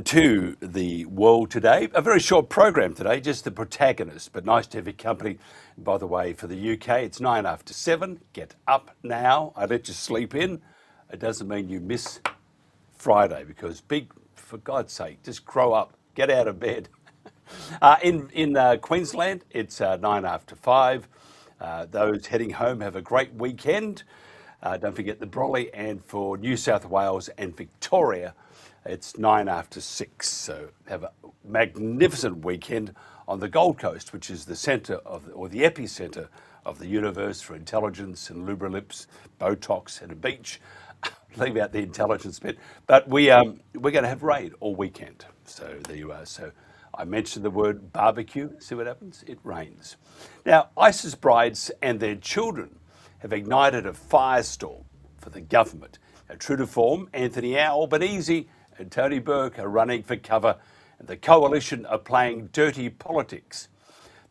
to the world today. A very short program today, just the protagonists, but nice to have your company. By the way, for the UK, it's 9 after 7. Get up now. I let you sleep in. It doesn't mean you miss Friday because for God's sake, just grow up, get out of bed. In Queensland, it's 9 after 5. Those heading home have a great weekend. Don't forget the brolly. And for New South Wales and Victoria, it's 9 after 6. So have a magnificent weekend on the Gold Coast, which is the centre or the epicenter of the universe for intelligence and lubrilips, Botox and a beach. Leave out the intelligence bit. But we're going to have rain all weekend. So there you are. So I mentioned the word barbecue. See what happens? It rains. Now, ISIS brides and their children have ignited a firestorm for the government. Now, true to form, Anthony Albanese and Tony Burke are running for cover, and the coalition are playing dirty politics.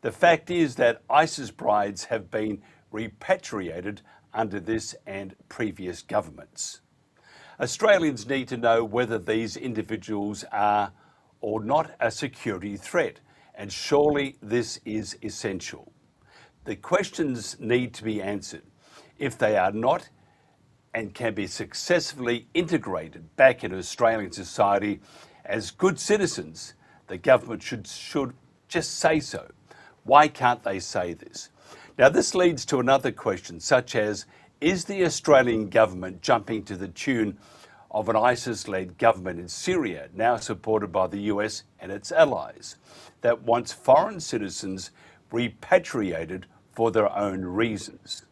The fact is that ISIS brides have been repatriated under this and previous governments. Australians need to know whether these individuals are or not a security threat, and surely this is essential. The questions need to be answered. If they are not and can be successfully integrated back into Australian society as good citizens, the government should just say so. Why can't they say this? Now, this leads to another question, such as, is the Australian government jumping to the tune of an ISIS-led government in Syria, now supported by the US and its allies, that wants foreign citizens repatriated for their own reasons?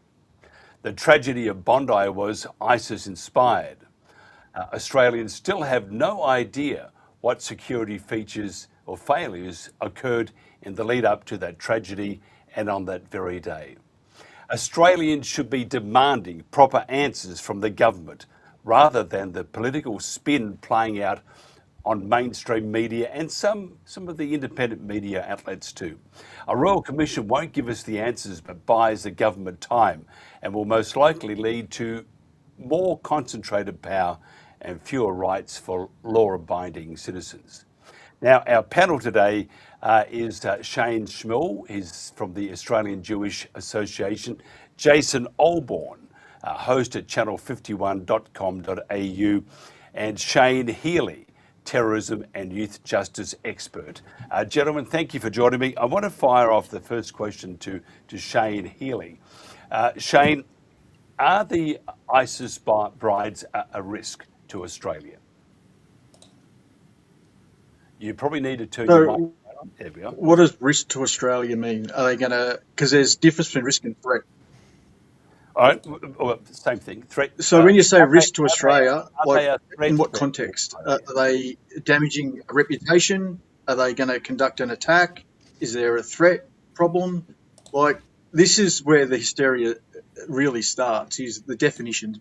The tragedy of Bondi was ISIS-inspired. Australians still have no idea what security features or failures occurred in the lead up to that tragedy and on that very day. Australians should be demanding proper answers from the government rather than the political spin playing out on mainstream media and some of the independent media outlets too. A Royal Commission won't give us the answers but buys the government time and will most likely lead to more concentrated power and fewer rights for law-abiding citizens. Now, our panel today is Shane Shmuel. He's from the Australian Jewish Association. Jason Olbourne, host at channel51.com.au, and Shane Healey, terrorism and youth justice expert. Gentlemen, thank you for joining me. I want to fire off the first question to Shane Healey. Shane, are the ISIS brides a risk to Australia? You probably need to turn your mic on. There we are. What does risk to Australia mean? Are they going to, because there's difference between risk and threat. All right, well, same thing. Threat. So when you say risk to Australia, like in what context? Are they damaging a reputation? Are they going to conduct an attack? Is there a threat problem? Like, this is where the hysteria really starts, is the definitions.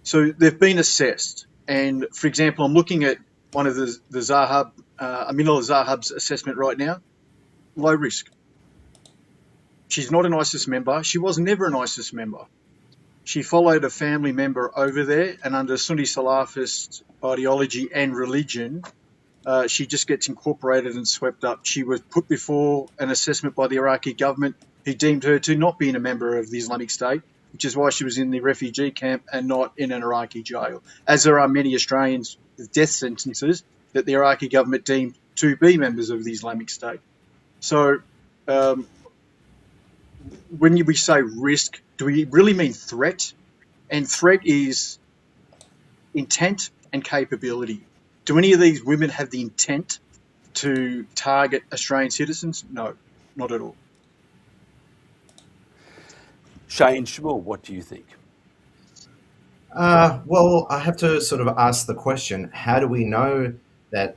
So they've been assessed. And for example, I'm looking at one of the Zahab, Aminullah Zahab's assessment right now. Low risk. She's not an ISIS member. She was never an ISIS member. She followed a family member over there, and under Sunni Salafist ideology and religion, she just gets incorporated and swept up. She was put before an assessment by the Iraqi government, who deemed her to not be a member of the Islamic State, which is why she was in the refugee camp and not in an Iraqi jail, as there are many Australians with death sentences that the Iraqi government deemed to be members of the Islamic State. So when we say risk, do we really mean threat? And threat is intent and capability. Do any of these women have the intent to target Australian citizens? No, not at all. Shane Shmuel, what do you think? Well, I have to sort of ask the question: how do we know that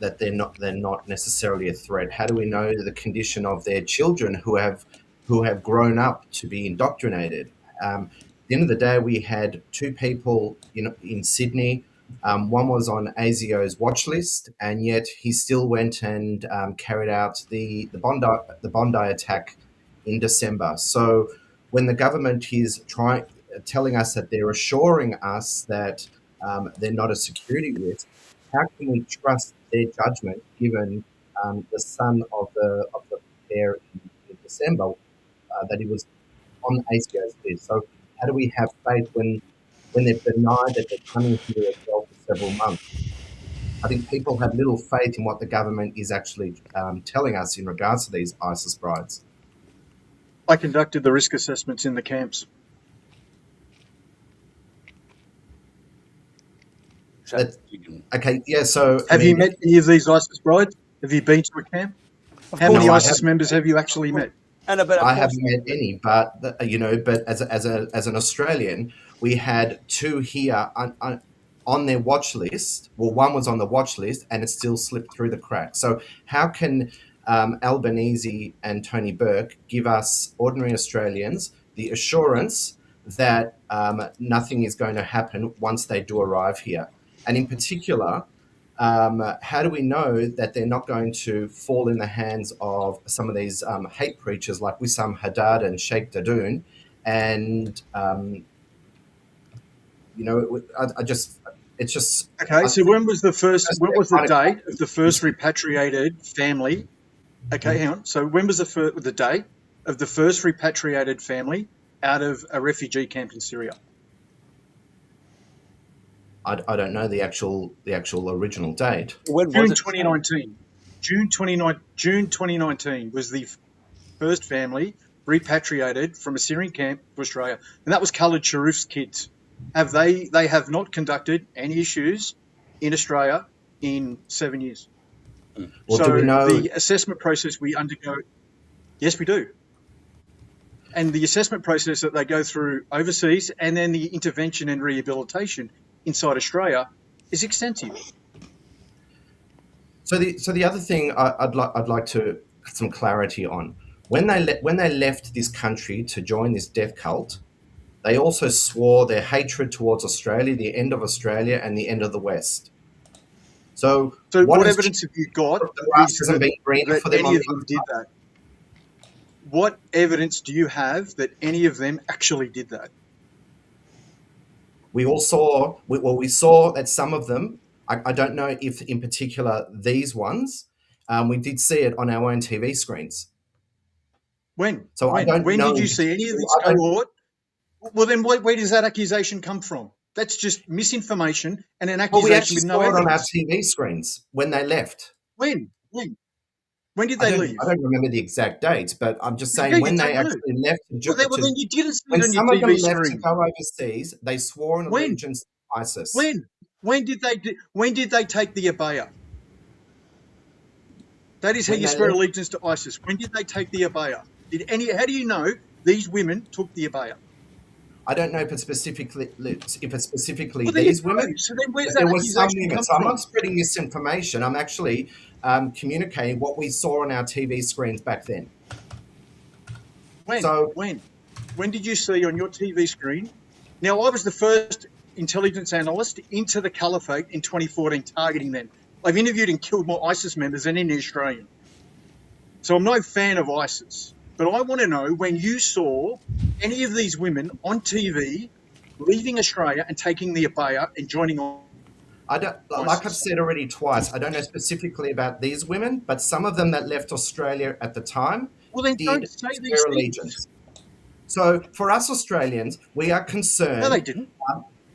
they're not necessarily a threat? How do we know the condition of their children who have grown up to be indoctrinated? At the end of the day, we had two people in Sydney. One was on ASIO's watch list, and yet he still went and carried out the Bondi attack in December. So when the government is telling us that they're assuring us that they're not a security risk, how can we trust their judgment given the son of the pair in December that he was on ACO's list? So how do we have faith when they've denied that they're coming here as well for several months? I think people have little faith in what the government is actually telling us in regards to these ISIS brides. I conducted the risk assessments in the camps. Okay, yeah, so... Have you met any of these ISIS brides? Have you been to a camp? How many ISIS members have you actually met? I haven't met any, but but as an Australian, we had two here on their watch list. Well, one was on the watch list, and it still slipped through the cracks. So how can Albanese and Tony Burke give us ordinary Australians the assurance that nothing is going to happen once they do arrive here? And in particular, how do we know that they're not going to fall in the hands of some of these hate preachers like Wissam Haddad and Sheikh Dadoun? And, it's just... Okay, so when was the date of the first repatriated family? Okay, hang on. So when was the date of the first repatriated family out of a refugee camp in Syria? I don't know the actual original date. June 2019. June 2019 was the first family repatriated from a Syrian camp to Australia, and that was Khalid Sharif's kids. They have not conducted any issues in Australia in 7 years. Well, so do we know the assessment process we undergo? Yes, we do. And the assessment process that they go through overseas, and then the intervention and rehabilitation inside Australia, is extensive. So the other thing I'd like to get some clarity on, when they left this country to join this death cult, they also swore their hatred towards Australia, the end of Australia, and the end of the West. So what evidence have you got that any of them did that? What evidence do you have that any of them actually did that? We saw that some of them, I don't know if in particular these ones, we did see it on our own TV screens. When? So when? I don't when know. Did you see any of this cohort? Well, then where does that accusation come from? That's just misinformation and an accusation we actually with no saw evidence. it on our TV screens when they left. When did they leave? I don't remember the exact dates, but I'm just saying when they actually left. Well, then you didn't see when it on your some of them TV left screen. to go overseas, they swore an allegiance to ISIS. When did they take the abaya? That is how you swear allegiance to ISIS. When did they take the abaya? How do you know these women took the abaya? I don't know if it's specifically Well, these women. So then where's There that was some accusation women. come So I'm from? not spreading misinformation. I'm actually communicating what we saw on our TV screens back then. When did you see on your TV screen? Now, I was the first intelligence analyst into the caliphate in 2014 targeting them. I've interviewed and killed more ISIS members than any Australian. So I'm no fan of ISIS. But I want to know when you saw any of these women on TV leaving Australia and taking the abaya and joining on. I don't, like I've said already twice, I don't know specifically about these women, but some of them that left Australia at the time did swear allegiance. So for us Australians, we are concerned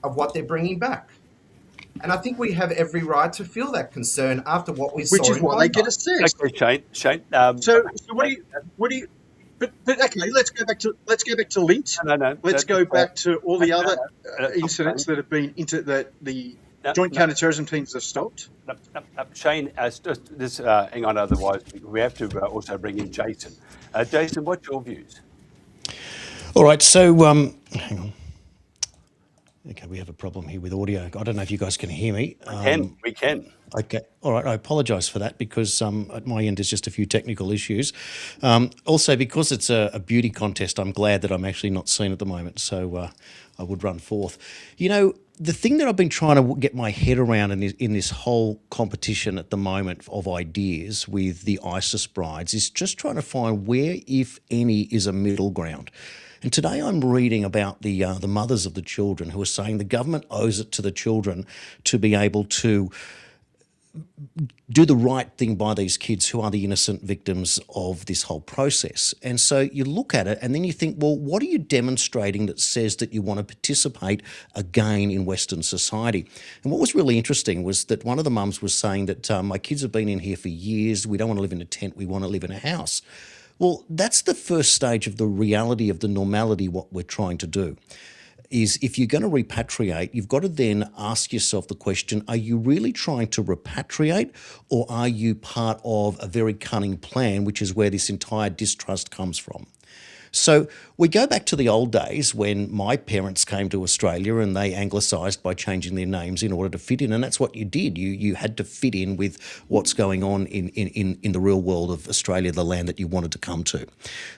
of what they're bringing back. And I think we have every right to feel that concern after what we saw. Which is why they get assessed. Okay, Shane. So what do you? But okay, let's go back to Lint. No. Let's go back to all the other incidents that have been that the joint counter-terrorism teams have stopped. Shane, hang on. Otherwise, we have to also bring in Jason. Jason, what's your views? All right. So hang on. Okay, we have a problem here with audio. I don't know if you guys can hear me. We can. Okay. All right. I apologise for that because at my end there's just a few technical issues. Also, because it's a beauty contest, I'm glad that I'm actually not seen at the moment. So I would run forth. You know, the thing that I've been trying to get my head around in this whole competition at the moment of ideas with the ISIS brides is just trying to find where, if any, is a middle ground. And today I'm reading about the mothers of the children who are saying the government owes it to the children to be able to do the right thing by these kids who are the innocent victims of this whole process. And so you look at it and then you think, well, what are you demonstrating that says that you want to participate again in Western society? And what was really interesting was that one of the mums was saying that my kids have been in here for years. We don't want to live in a tent. We want to live in a house. Well, that's the first stage of the reality of the normality, what we're trying to do. Is if you're going to repatriate, you've got to then ask yourself the question, are you really trying to repatriate, or are you part of a very cunning plan, which is where this entire distrust comes from? So we go back to the old days when my parents came to Australia and they anglicised by changing their names in order to fit in, and that's what you did. You had to fit in with what's going on in the real world of Australia, the land that you wanted to come to.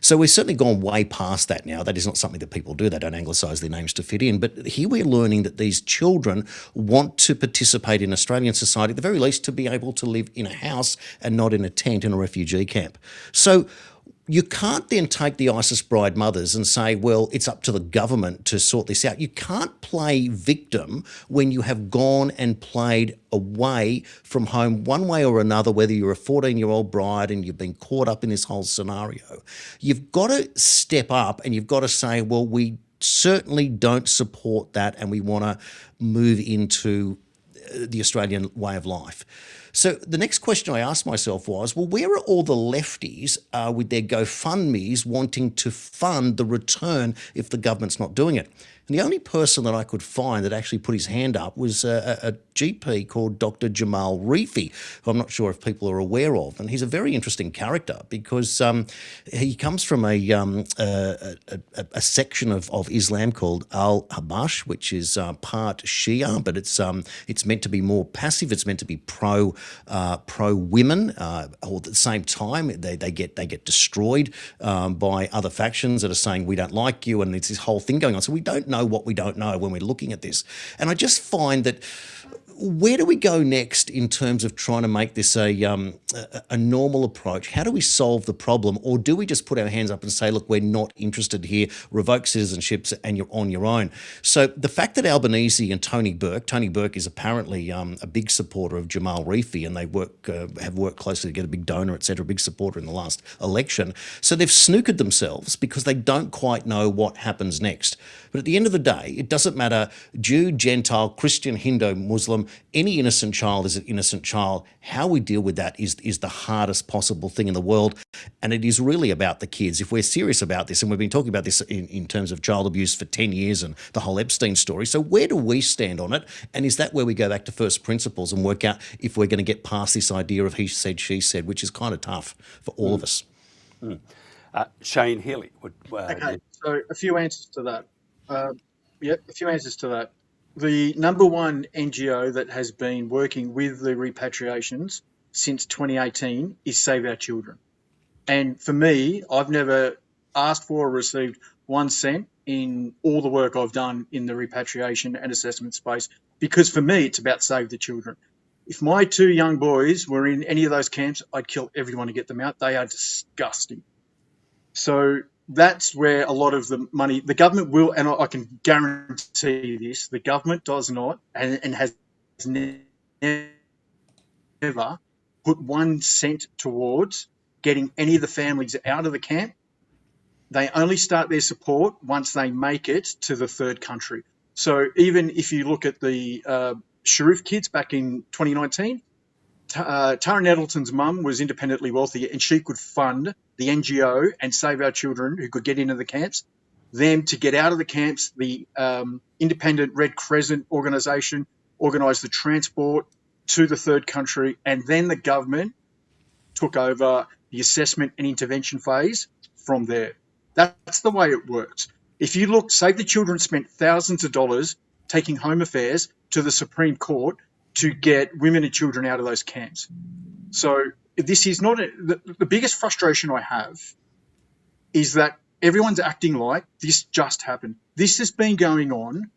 So we've certainly gone way past that now. That is not something that people do. They don't anglicise their names to fit in. But here we're learning that these children want to participate in Australian society, at the very least to be able to live in a house and not in a tent in a refugee camp. So you can't then take the ISIS bride mothers and say, well, it's up to the government to sort this out. You can't play victim when you have gone and played away from home one way or another, whether you're a 14-year-old bride and you've been caught up in this whole scenario. You've got to step up and you've got to say, well, we certainly don't support that and we want to move into the Australian way of life. So the next question I asked myself was, well, where are all the lefties with their GoFundMes wanting to fund the return if the government's not doing it? And the only person that I could find that actually put his hand up was a GP called Dr. Jamal Rifi, who I'm not sure if people are aware of. And he's a very interesting character because he comes from a section of Islam called Al-Habash, which is part Shia, but it's meant to be more passive. It's meant to be pro women. Or at the same time, they get destroyed by other factions that are saying we don't like you, and it's this whole thing going on. So we don't know what we don't know when we're looking at this. And I just find that where do we go next in terms of trying to make this a normal approach? How do we solve the problem? Or do we just put our hands up and say, look, we're not interested here, revoke citizenships and you're on your own? So the fact that Albanese and Tony Burke is apparently a big supporter of Jamal Rifi, and they have worked closely to get a big donor, etc., a big supporter in the last election. So they've snookered themselves because they don't quite know what happens next. But at the end of the day, it doesn't matter Jew, Gentile, Christian, Hindu, Muslim, any innocent child is an innocent child. How we deal with that is the hardest possible thing in the world. And it is really about the kids. If we're serious about this, and we've been talking about this in terms of child abuse for 10 years and the whole Epstein story, so where do we stand on it? And is that where we go back to first principles and work out if we're going to get past this idea of he said, she said, which is kind of tough for all of us? Shane Healey. Okay, so a few answers to that. A few answers to that. The number one NGO that has been working with the repatriations since 2018 is Save Our Children. And for me, I've never asked for or received 1 cent in all the work I've done in the repatriation and assessment space, because for me, it's about Save the Children. If my 2 young boys were in any of those camps, I'd kill everyone to get them out. They are disgusting. So that's where a lot of the money, the government will, and I can guarantee this, the government does not and has never put 1 cent towards getting any of the families out of the camp. They only start their support once they make it to the third country. So even if you look at the Sharif kids back in 2019, Tara Nettleton's mum was independently wealthy and she could fund the NGO and Save Our Children who could get into the camps, them to get out of the camps. The independent Red Crescent organisation organised the transport to the third country, and then the government took over the assessment and intervention phase from there. That's the way it works. If you look, Save the Children spent thousands of dollars taking Home Affairs to the Supreme Court to get women and children out of those camps. So this is not the biggest frustration I have is that everyone's acting like this just happened. This has been going on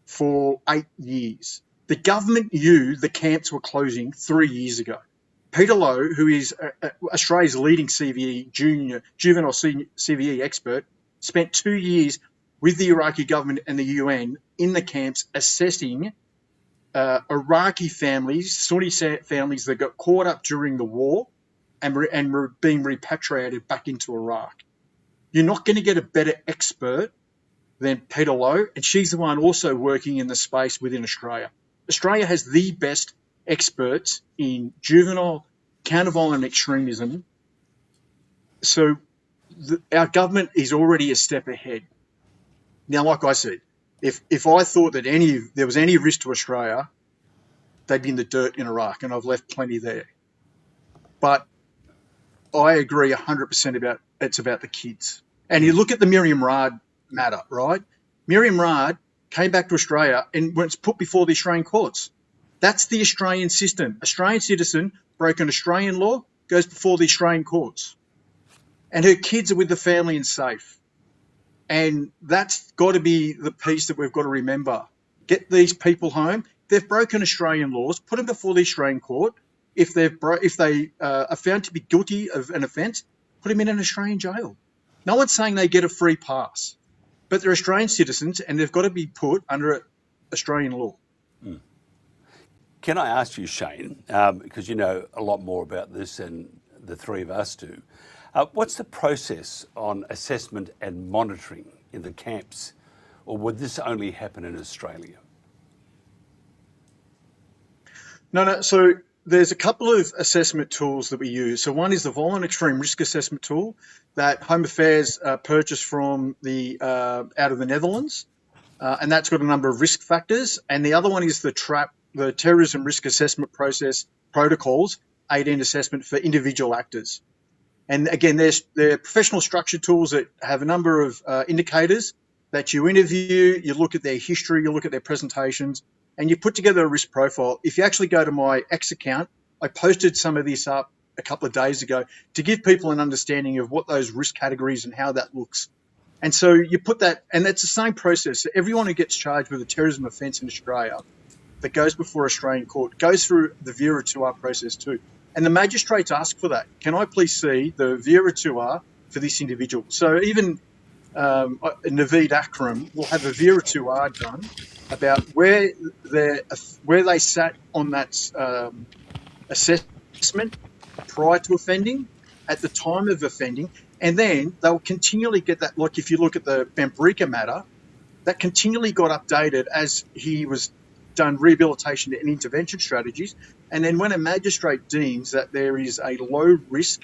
for 8 years. The government knew the camps were closing 3 years ago. Peter Lowe, who is Australia's leading CVE juvenile CVE expert, spent 2 years with the Iraqi government and the UN in the camps assessing Iraqi families, Sunni families that got caught up during the war and were being repatriated back into Iraq. You're not going to get a better expert than Peter Lowe, and she's the one also working in the space within Australia. Australia has the best experts in juvenile counter-violent extremism, so our government is already a step ahead. Now, like I said, if I thought that there was any risk to Australia, they'd be in the dirt in Iraq, and I've left plenty there. But I agree 100% it's about the kids. And you look at the Miriam Raad matter, right? Miriam Raad came back to Australia and was put before the Australian courts. That's the Australian system. Australian citizen broke an Australian law, goes before the Australian courts. And her kids are with the family and safe. And that's got to be the piece that we've got to remember. Get these people home. They've broken Australian laws, put them before the Australian court. If they are found to be guilty of an offence, put them in an Australian jail. No one's saying they get a free pass, but they're Australian citizens and they've got to be put under Australian law. Mm. Can I ask you, Shane, because you know a lot more about this than the three of us do, what's the process on assessment and monitoring in the camps, or would this only happen in Australia? No. So there's a couple of assessment tools that we use. So one is the Violent Extreme Risk Assessment tool that Home Affairs purchased from out of the Netherlands, and that's got a number of risk factors. And the other one is the Terrorism Risk Assessment Process Protocols 18 assessment for individual actors. And again, they're professional structure tools that have a number of indicators that you interview, you look at their history, you look at their presentations, and you put together a risk profile. If you actually go to my X account, I posted some of this up a couple of days ago to give people an understanding of what those risk categories and how that looks. And so you put that, and that's the same process. So everyone who gets charged with a terrorism offence in Australia that goes before Australian court goes through the Vera 2R process too. And the magistrates ask for that. Can I please see the Vera 2R for this individual? So even Naveed Akram will have a Vera 2R done about where they sat on that assessment prior to offending, at the time of offending, and then they'll continually get that. Like if you look at the Bambrika matter, that continually got updated as he was done rehabilitation and intervention strategies. And then when a magistrate deems that there is a low risk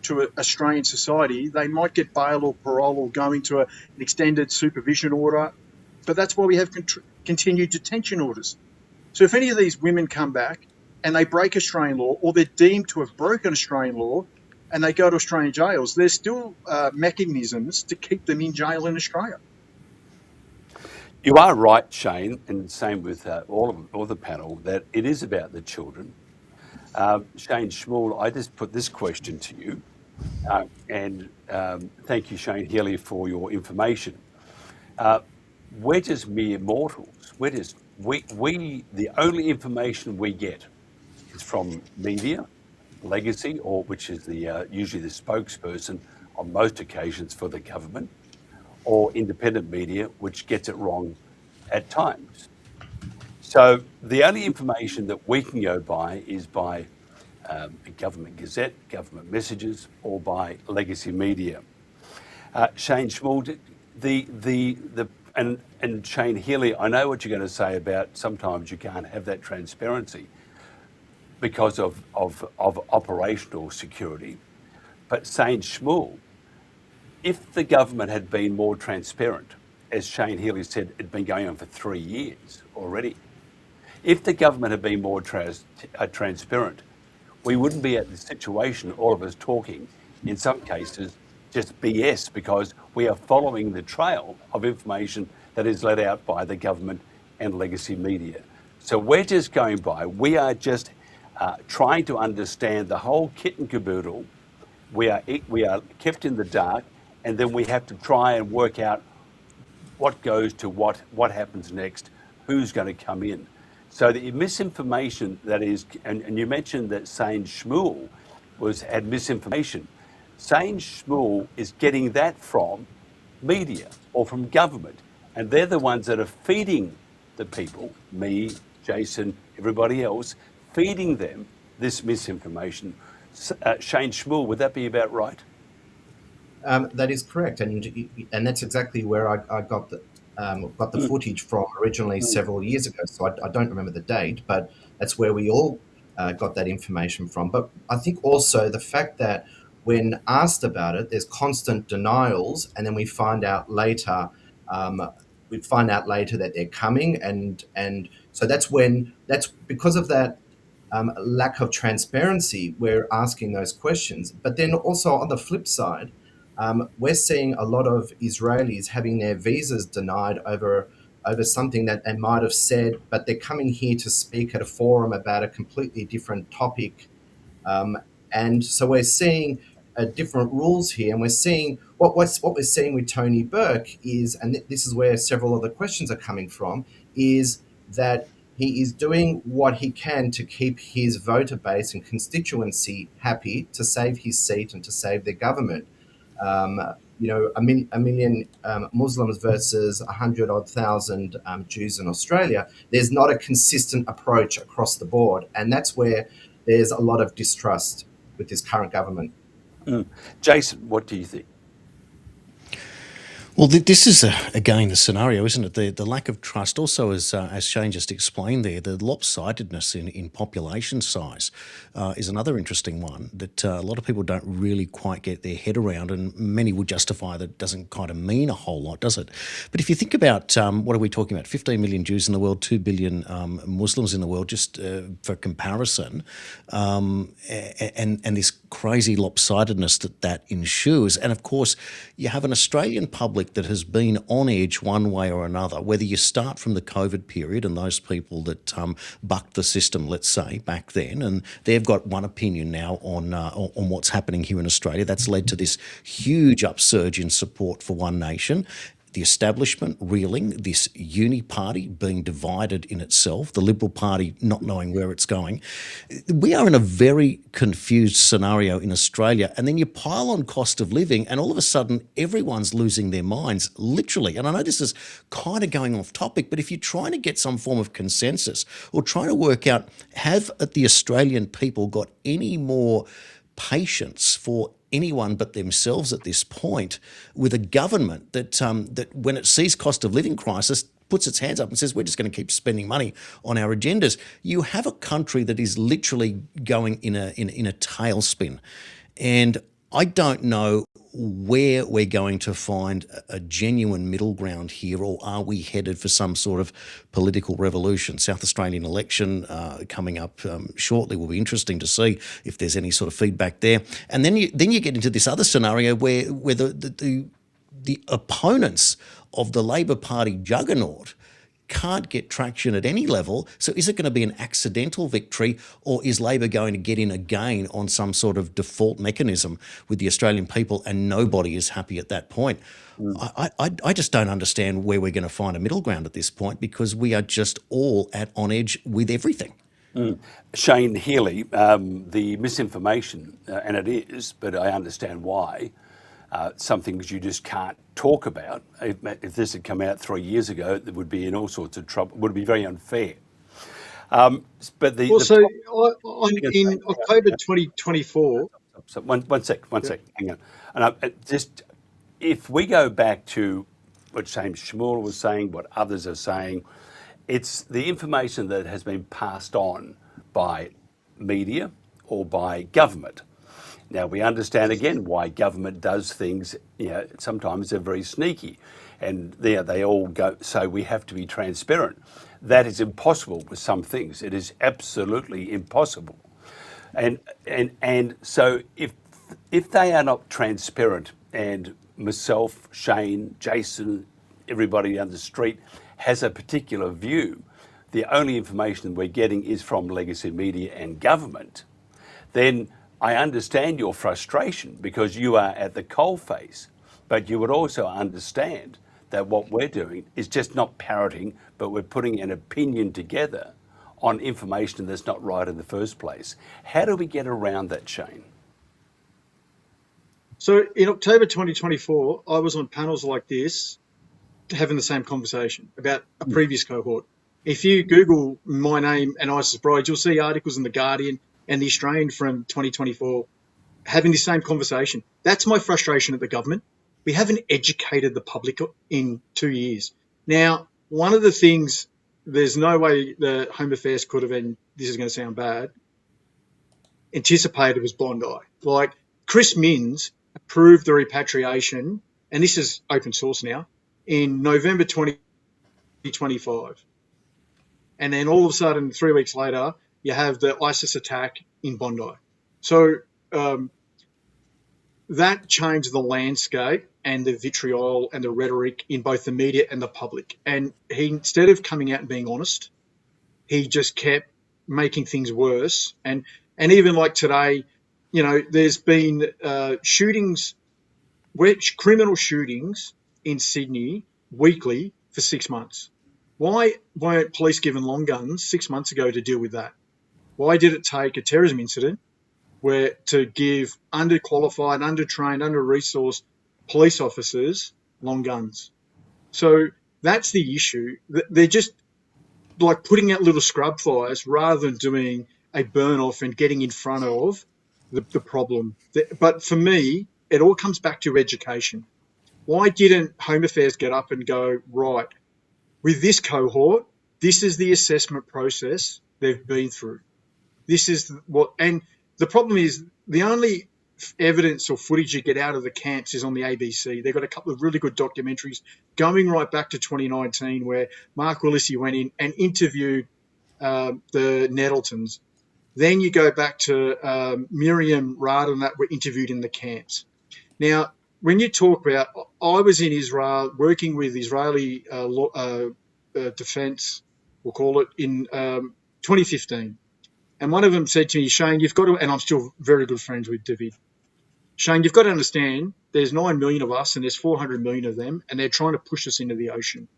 to Australian society, they might get bail or parole or go into an extended supervision order. But that's why we have continued detention orders. So if any of these women come back and they break Australian law, or they're deemed to have broken Australian law and they go to Australian jails, there's still mechanisms to keep them in jail in Australia. You are right, Shane, and same with all the panel, that it is about the children. Shane, Shmuel, I just put this question to you, and thank you, Shane Healey, for your information. Where does mere mortals, the only information we get is from media, legacy, or which is usually the spokesperson on most occasions for the government, or independent media, which gets it wrong at times. So the only information that we can go by is by a government gazette, government messages, or by legacy media. Shane Shmuel, and Shane Healey, I know what you're going to say about sometimes you can't have that transparency because of operational security. But Shane Shmuel, if the government had been more transparent, as Shane Healey said, it'd been going on for 3 years already. If the government had been more transparent, we wouldn't be at this situation, all of us talking, in some cases, just BS, because we are following the trail of information that is let out by the government and legacy media. So we're just going by. We are just trying to understand the whole kit and caboodle. We are kept in the dark, and then we have to try and work out what goes to what happens next, who's going to come in. So the misinformation that is, and you mentioned that Shane Shmuel had misinformation. Shane Shmuel is getting that from media or from government, and they're the ones that are feeding the people, me, Jason, everybody else, feeding them this misinformation. Shane Shmuel, would that be about right? That is correct, and that's exactly where I got the footage from originally several years ago. So I don't remember the date, but that's where we all got that information from. But I think also the fact that when asked about it, there's constant denials, and then we find out later. That they're coming, and so that's because of that lack of transparency. We're asking those questions, but then also on the flip side. We're seeing a lot of Israelis having their visas denied over something that they might have said, but they're coming here to speak at a forum about a completely different topic. And so we're seeing different rules here, and we're seeing what we're seeing with Tony Burke is, and this is where several of the questions are coming from, is that he is doing what he can to keep his voter base and constituency happy, to save his seat and to save their government. A million Muslims versus 100,000 Jews in Australia, there's not a consistent approach across the board. And that's where there's a lot of distrust with this current government. Jason, what do you think? Well, this is, again, the scenario, isn't it? The lack of trust. Also, as Shane just explained there, the lopsidedness in population size is another interesting one that a lot of people don't really quite get their head around, and many would justify that it doesn't kind of mean a whole lot, does it? But if you think about, what are we talking about? 15 million Jews in the world, 2 billion Muslims in the world, just for comparison, and this crazy lopsidedness that ensures. And of course, you have an Australian public that has been on edge one way or another, whether you start from the COVID period and those people that bucked the system, let's say, back then, and they've got one opinion now on what's happening here in Australia. That's led to this huge upsurge in support for one nation. The establishment reeling, this uni party being divided in itself, the Liberal Party not knowing where it's going. We are in a very confused scenario in Australia. And then you pile on cost of living and all of a sudden everyone's losing their minds, literally. And I know this is kind of going off topic, but if you're trying to get some form of consensus or trying to work out, have the Australian people got any more patience for anyone but themselves at this point, with a government that when it sees cost of living crisis puts its hands up and says we're just going to keep spending money on our agendas. You have a country that is literally going in a tailspin, and I don't know where we're going to find a genuine middle ground here, or are we headed for some sort of political revolution? South Australian election coming up shortly will be interesting to see if there's any sort of feedback there. And then you get into this other scenario where the opponents of the Labor Party juggernaut can't get traction at any level. So is it going to be an accidental victory, or is Labor going to get in again on some sort of default mechanism with the Australian people, and nobody is happy at that point? I just don't understand where we're going to find a middle ground at this point, because we are just all on edge with everything. Shane, Healey, the misinformation, and it is, but I understand why, some things you just can't talk about. If this had come out 3 years ago, it would be in all sorts of trouble. It would be very unfair. But in October 2024. So one sec, hang on. And if we go back to what James Shmuel was saying, what others are saying, it's the information that has been passed on by media or by government. Now, we understand again why government does things, sometimes they're very sneaky, and they all go, so we have to be transparent. That is impossible with some things. It is absolutely impossible. And so if they are not transparent, and myself, Shane, Jason, everybody on the street has a particular view, the only information we're getting is from legacy media and government, then I understand your frustration, because you are at the coalface, but you would also understand that what we're doing is just not parroting, but we're putting an opinion together on information that's not right in the first place. How do we get around that, Shane? So in October 2024, I was on panels like this, having the same conversation about a previous cohort. If you Google my name and ISIS brides, you'll see articles in The Guardian and The Australian from 2024 having the same conversation. That's my frustration at the government. We haven't educated the public in 2 years. Now, one of the things, there's no way the Home Affairs could have, and this is going to sound bad, anticipated was Bondi. Like, Chris Minns approved the repatriation, and this is open source now, in November 2025. And then all of a sudden, 3 weeks later, you have the ISIS attack in Bondi. So that changed the landscape and the vitriol and the rhetoric in both the media and the public. And he, instead of coming out and being honest, he just kept making things worse. And even like today, you know, there's been shootings, criminal shootings in Sydney weekly for 6 months. Why weren't police given long guns 6 months ago to deal with that? Why did it take a terrorism incident to give underqualified, undertrained, under-resourced police officers long guns? So that's the issue. They're just like putting out little scrub fires rather than doing a burn-off and getting in front of the problem. But for me, it all comes back to education. Why didn't Home Affairs get up and go, right, with this cohort, this is the assessment process they've been through. This is what, and the problem is the only evidence or footage you get out of the camps is on the ABC. They've got a couple of really good documentaries going right back to 2019 where Mark Willissey went in and interviewed the Nettletons. Then you go back to Miriam Radin that were interviewed in the camps. Now, when you talk about, I was in Israel working with Israeli defense, we'll call it, in 2015. And one of them said to me, Shane, you've got to, and I'm still very good friends with David, Shane, you've got to understand there's 9 million of us and there's 400 million of them, and they're trying to push us into the ocean.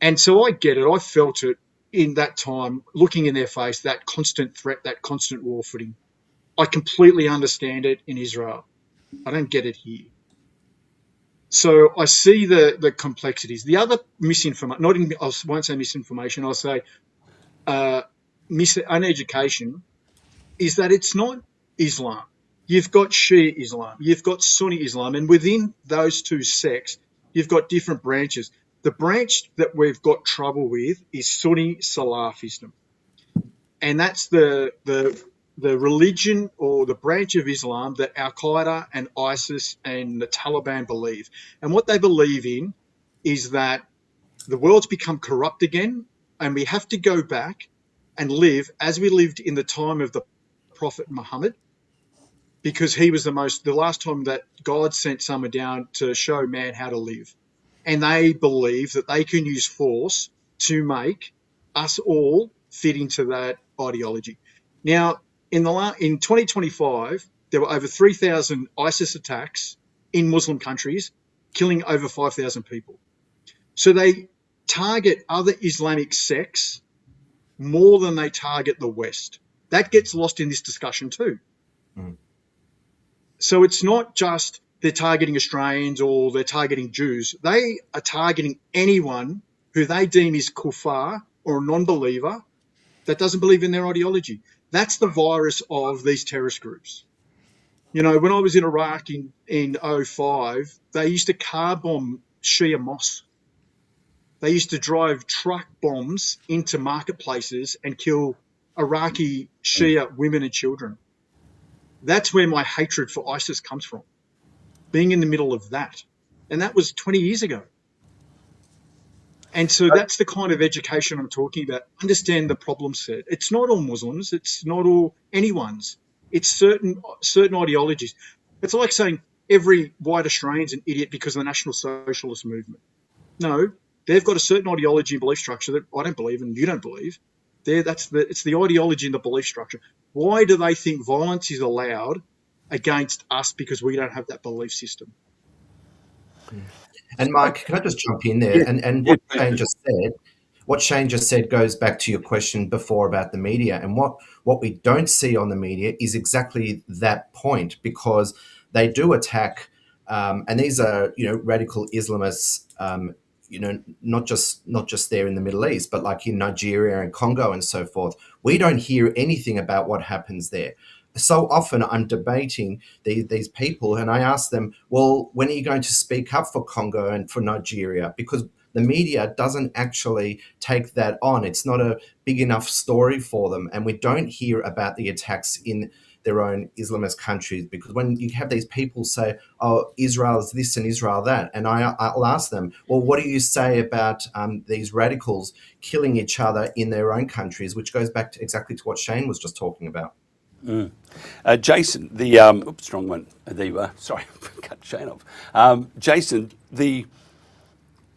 And so I get it. I felt it in that time, looking in their face, that constant threat, that constant war footing. I completely understand it in Israel. I don't get it here. So I see the complexities. The other misinformation, I won't say misinformation, I'll say uneducation, is that it's not Islam. You've got Shia Islam, you've got Sunni Islam, and within those two sects, you've got different branches. The branch that we've got trouble with is Sunni Salafism. And that's the religion or the branch of Islam that Al-Qaeda and ISIS and the Taliban believe. And what they believe in is that the world's become corrupt again, and we have to go back and live as we lived in the time of the Prophet Muhammad, because he was the last time that God sent someone down to show man how to live. And they believe that they can use force to make us all fit into that ideology. Now, in 2025, there were over 3,000 ISIS attacks in Muslim countries, killing over 5,000 people. So they target other Islamic sects more than they target the West. That gets lost in this discussion too. Mm. So it's not just they're targeting Australians or they're targeting Jews. They are targeting anyone who they deem is kuffar or a non-believer that doesn't believe in their ideology. That's the virus of these terrorist groups. You know, when I was in Iraq in 2005, they used to car bomb Shia mosques. They used to drive truck bombs into marketplaces and kill Iraqi Shia women and children. That's where my hatred for ISIS comes from, being in the middle of that. And that was 20 years ago. And so that's the kind of education I'm talking about. Understand the problem set. It's not all Muslims. It's not all anyone's. It's certain ideologies. It's like saying every white Australian's an idiot because of the National Socialist movement. No, they've got a certain ideology and belief structure that I don't believe and you don't believe. It's the ideology and the belief structure. Why do they think violence is allowed against us because we don't have that belief system? And Mike, can I just jump in there? Yeah. And what Shane just said goes back to your question before about the media. And what we don't see on the media is exactly that point, because they do attack, and these are radical Islamists not just there in the Middle East, but like in Nigeria and Congo and so forth. We don't hear anything about what happens there. So often I'm debating these people and I ask them, well, when are you going to speak up for Congo and for Nigeria? Because the media doesn't actually take that on. It's not a big enough story for them. And we don't hear about the attacks in their own Islamist countries, because when you have these people say, oh, Israel is this and Israel that, and I'll ask them, well, what do you say about these radicals killing each other in their own countries, which goes back to exactly to what Shane was just talking about. Jason, oops, wrong one. There you are. Sorry, cut Shane off. Jason, the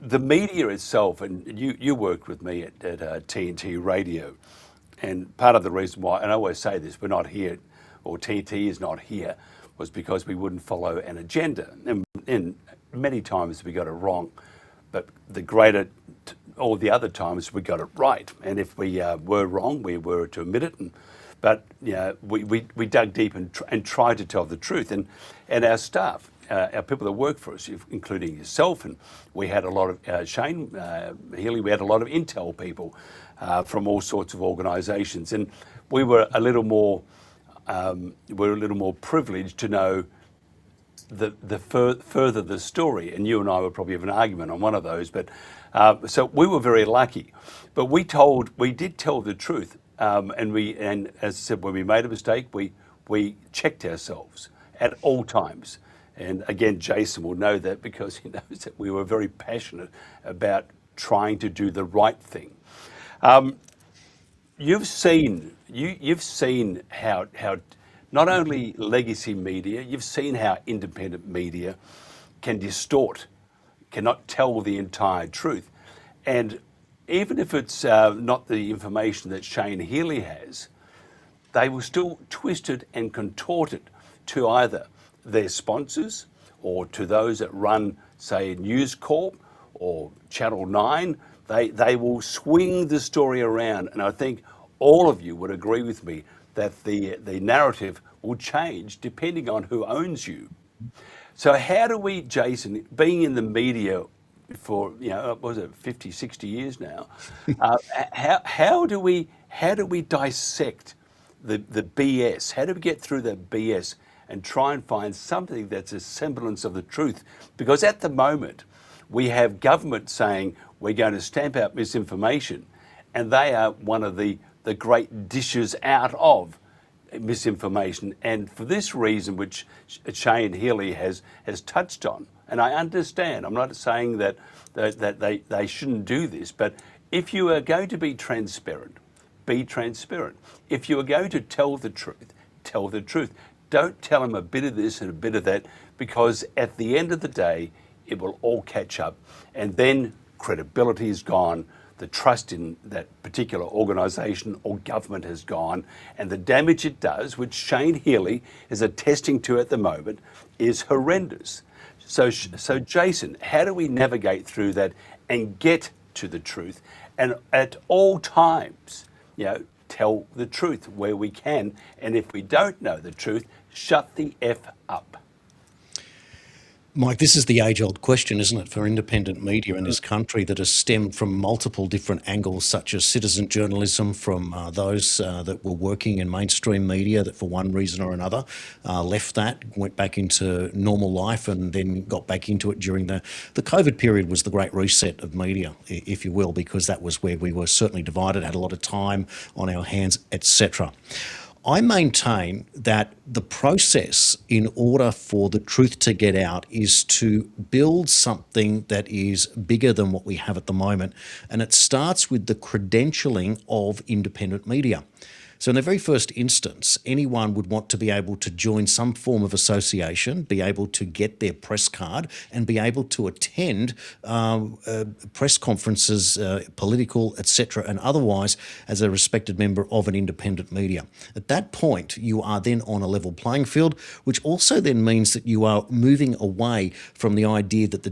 media itself, and you worked with me at TNT Radio, and part of the reason why, and I always say this, we're not here, or TNT is not here, was because we wouldn't follow an agenda, and many times we got it wrong, but all the other times we got it right, and if we were wrong, we were to admit it, but we dug deep and tried to tell the truth, and our staff, our people that work for us, including yourself, and we had a lot of Shane Healey, we had a lot of intel people from all sorts of organisations, and we were a little more privileged to know further the story, and you and I would probably have an argument on one of those, but so we were very lucky, but we did tell the truth, and as I said, when we made a mistake, we checked ourselves at all times. And again, Jason will know that because he knows that we were very passionate about trying to do the right thing. You've seen how not only legacy media, you've seen how independent media can distort, cannot tell the entire truth. And even if it's not the information that Shane Healey has, they will still twist it and contort it to either their sponsors or to those that run, say, News Corp or Channel 9. They will swing the story around, and I think all of you would agree with me that the narrative will change depending on who owns you. So how do we, Jason, being in the media for, what was it, 50, 60 years now, how do we dissect the BS? How do we get through the BS and try and find something that's a semblance of the truth? Because at the moment, we have government saying we're going to stamp out misinformation, and they are one of the great dishes out of misinformation. And for this reason, which Shane Healey has touched on, and I understand, I'm not saying that they shouldn't do this, but if you are going to be transparent, be transparent. If you are going to tell the truth, tell the truth. Don't tell them a bit of this and a bit of that, because at the end of the day, it will all catch up, and then credibility is gone. The trust in that particular organisation or government has gone, and the damage it does, which Shane Healey is attesting to at the moment, is horrendous. So Jason, how do we navigate through that and get to the truth, and at all times, tell the truth where we can, and if we don't know the truth, shut the F up? Mike, this is the age-old question, isn't it, for independent media in this country that has stemmed from multiple different angles, such as citizen journalism from those that were working in mainstream media that for one reason or another left that, went back into normal life and then got back into it during the COVID period. Was the great reset of media, if you will, because that was where we were certainly divided, had a lot of time on our hands, etc. I maintain that the process in order for the truth to get out is to build something that is bigger than what we have at the moment, and it starts with the credentialing of independent media. So in the very first instance, anyone would want to be able to join some form of association, be able to get their press card and be able to attend press conferences, political, etc., and otherwise as a respected member of an independent media. At that point, you are then on a level playing field, which also then means that you are moving away from the idea that the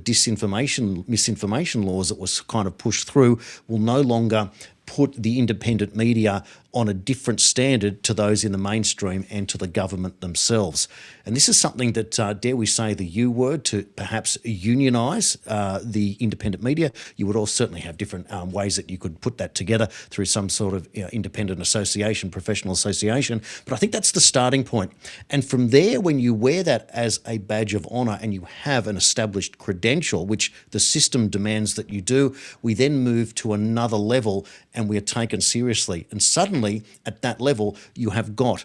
misinformation laws that was kind of pushed through will no longer put the independent media on a different standard to those in the mainstream and to the government themselves. And this is something that, dare we say the U word, to perhaps unionise the independent media. You would all certainly have different ways that you could put that together through some sort of independent association, professional association. But I think that's the starting point. And from there, when you wear that as a badge of honour and you have an established credential, which the system demands that you do, we then move to another level and we are taken seriously. And suddenly, at that level, you have got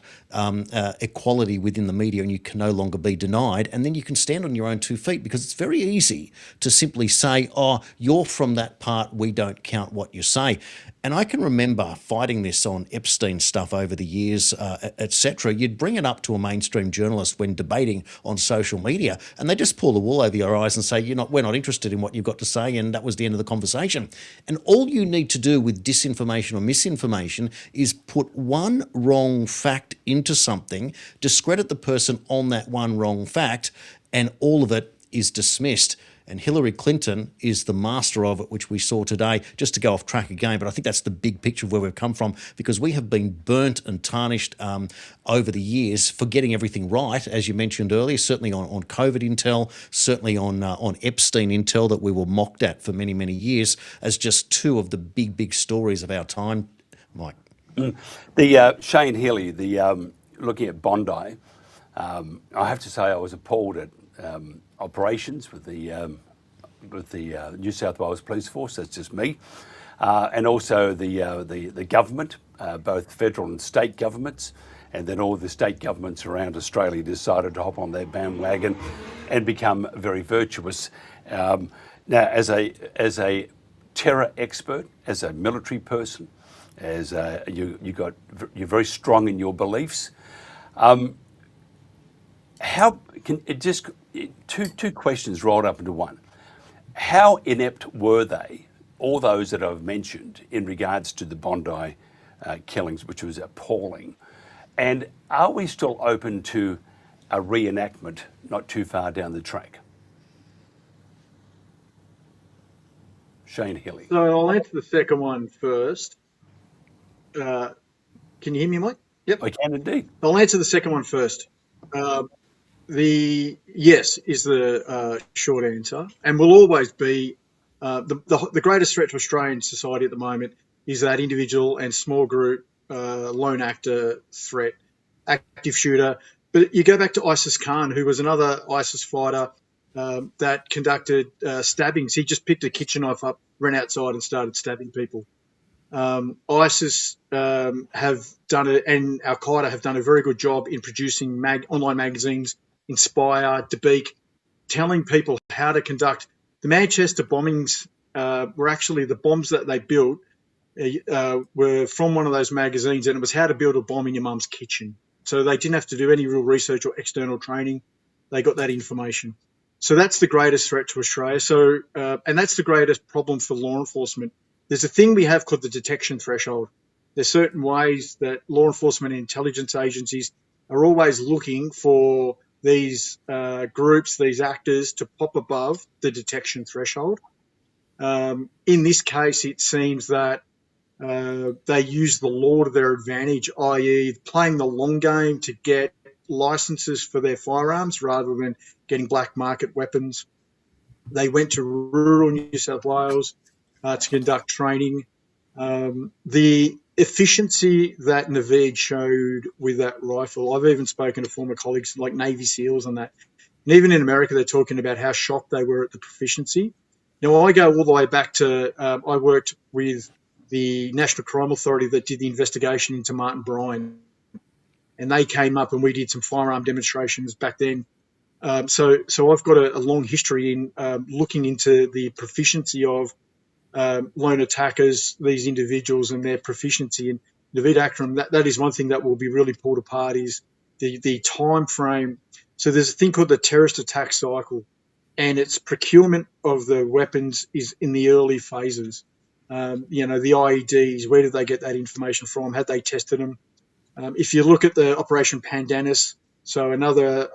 equality within the media and you can no longer be denied. And then you can stand on your own 2 feet, because it's very easy to simply say, oh, you're from that part, we don't count what you say. And I can remember fighting this on Epstein stuff over the years, etc. You'd bring it up to a mainstream journalist when debating on social media, and they just pull the wool over your eyes and say, we're not interested in what you've got to say, and that was the end of the conversation. And all you need to do with disinformation or misinformation is put one wrong fact into something, discredit the person on that one wrong fact, and all of it is dismissed. And Hillary Clinton is the master of it, which we saw today, just to go off track again. But I think that's the big picture of where we've come from, because we have been burnt and tarnished over the years for getting everything right, as you mentioned earlier, certainly on COVID intel, certainly on Epstein intel that we were mocked at for many, many years as just two of the big stories of our time, Mike. The Shane Healey, looking at Bondi, I have to say I was appalled at operations with the New South Wales Police Force. That's just me, and also the government, both federal and state governments, and then all the state governments around Australia decided to hop on their bandwagon and become very virtuous. Now, as a terror expert, as a military person, as you're very strong in your beliefs. How can it just two questions rolled up into one? How inept were they, all those that I've mentioned, in regards to the Bondi killings, which was appalling? And are we still open to a reenactment not too far down the track? Shane Healey. So I'll answer the second one first. Can you hear me, Mike? Yep. I can indeed. I'll answer the second one first. The yes is the short answer, and will always be the greatest threat to Australian society at the moment is that individual and small group lone actor threat, active shooter. But you go back to ISIS Khan, who was another ISIS fighter that conducted stabbings. He just picked a kitchen knife up, ran outside and started stabbing people. ISIS have done it, and Al Qaeda have done a very good job in producing online magazines, Inspire, Dabiq, telling people how to conduct. The Manchester bombings were actually the bombs that they built were from one of those magazines, and it was how to build a bomb in your mum's kitchen. So they didn't have to do any real research or external training. They got that information. So that's the greatest threat to Australia. So, and that's the greatest problem for law enforcement. There's a thing we have called the detection threshold. There's certain ways that law enforcement and intelligence agencies are always looking for these groups, these actors, to pop above the detection threshold. In this case, it seems that they use the law to their advantage, i.e. playing the long game to get licenses for their firearms rather than getting black market weapons. They went to rural New South Wales to conduct training. The efficiency that Naveed showed with that rifle, I've even spoken to former colleagues like Navy SEALs on that. And even in America, they're talking about how shocked they were at the proficiency. Now, I go all the way back to, I worked with the National Crime Authority that did the investigation into Martin Bryan. And they came up and we did some firearm demonstrations back then. So I've got a long history in looking into the proficiency of lone attackers, these individuals and their proficiency. And Naveed Akram, that is one thing that will be really pulled apart is the time frame. So there's a thing called the terrorist attack cycle, and its procurement of the weapons is in the early phases. The IEDs, where did they get that information from? Had they tested them? If you look at the Operation Pandanus, so another